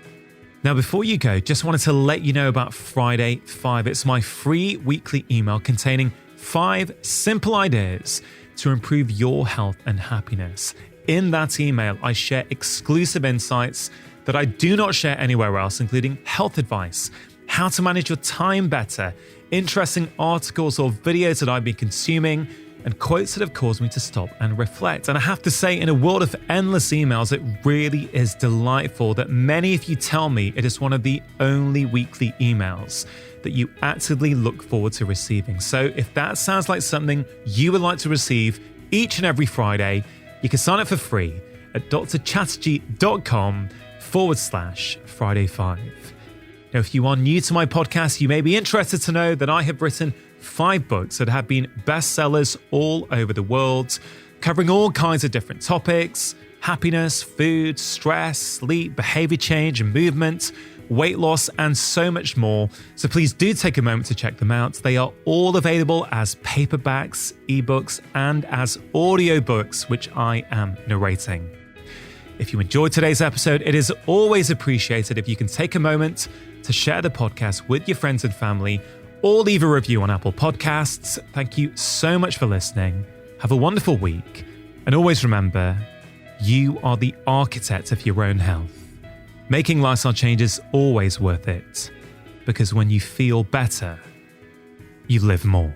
Now, before you go, just wanted to let you know about Friday 5. It's my free weekly email containing 5 simple ideas to improve your health and happiness. In that email, I share exclusive insights that I do not share anywhere else, including health advice, how to manage your time better, interesting articles or videos that I've been consuming, and quotes that have caused me to stop and reflect. And I have to say, in a world of endless emails, it really is delightful that many of you tell me it is one of the only weekly emails that you actively look forward to receiving. So if that sounds like something you would like to receive each and every Friday, you can sign up for free at drchatterjee.com/Friday5. Now, if you are new to my podcast, you may be interested to know that I have written 5 books that have been bestsellers all over the world, covering all kinds of different topics: happiness, food, stress, sleep, behavior change and movement, weight loss, and so much more. So please do take a moment to check them out. They are all available as paperbacks, ebooks, and as audiobooks, which I am narrating. If you enjoyed today's episode, it is always appreciated if you can take a moment to share the podcast with your friends and family, or leave a review on Apple Podcasts. Thank you so much for listening. Have a wonderful week. And always remember, you are the architect of your own health. Making lifestyle changes is always worth it, because when you feel better, you live more.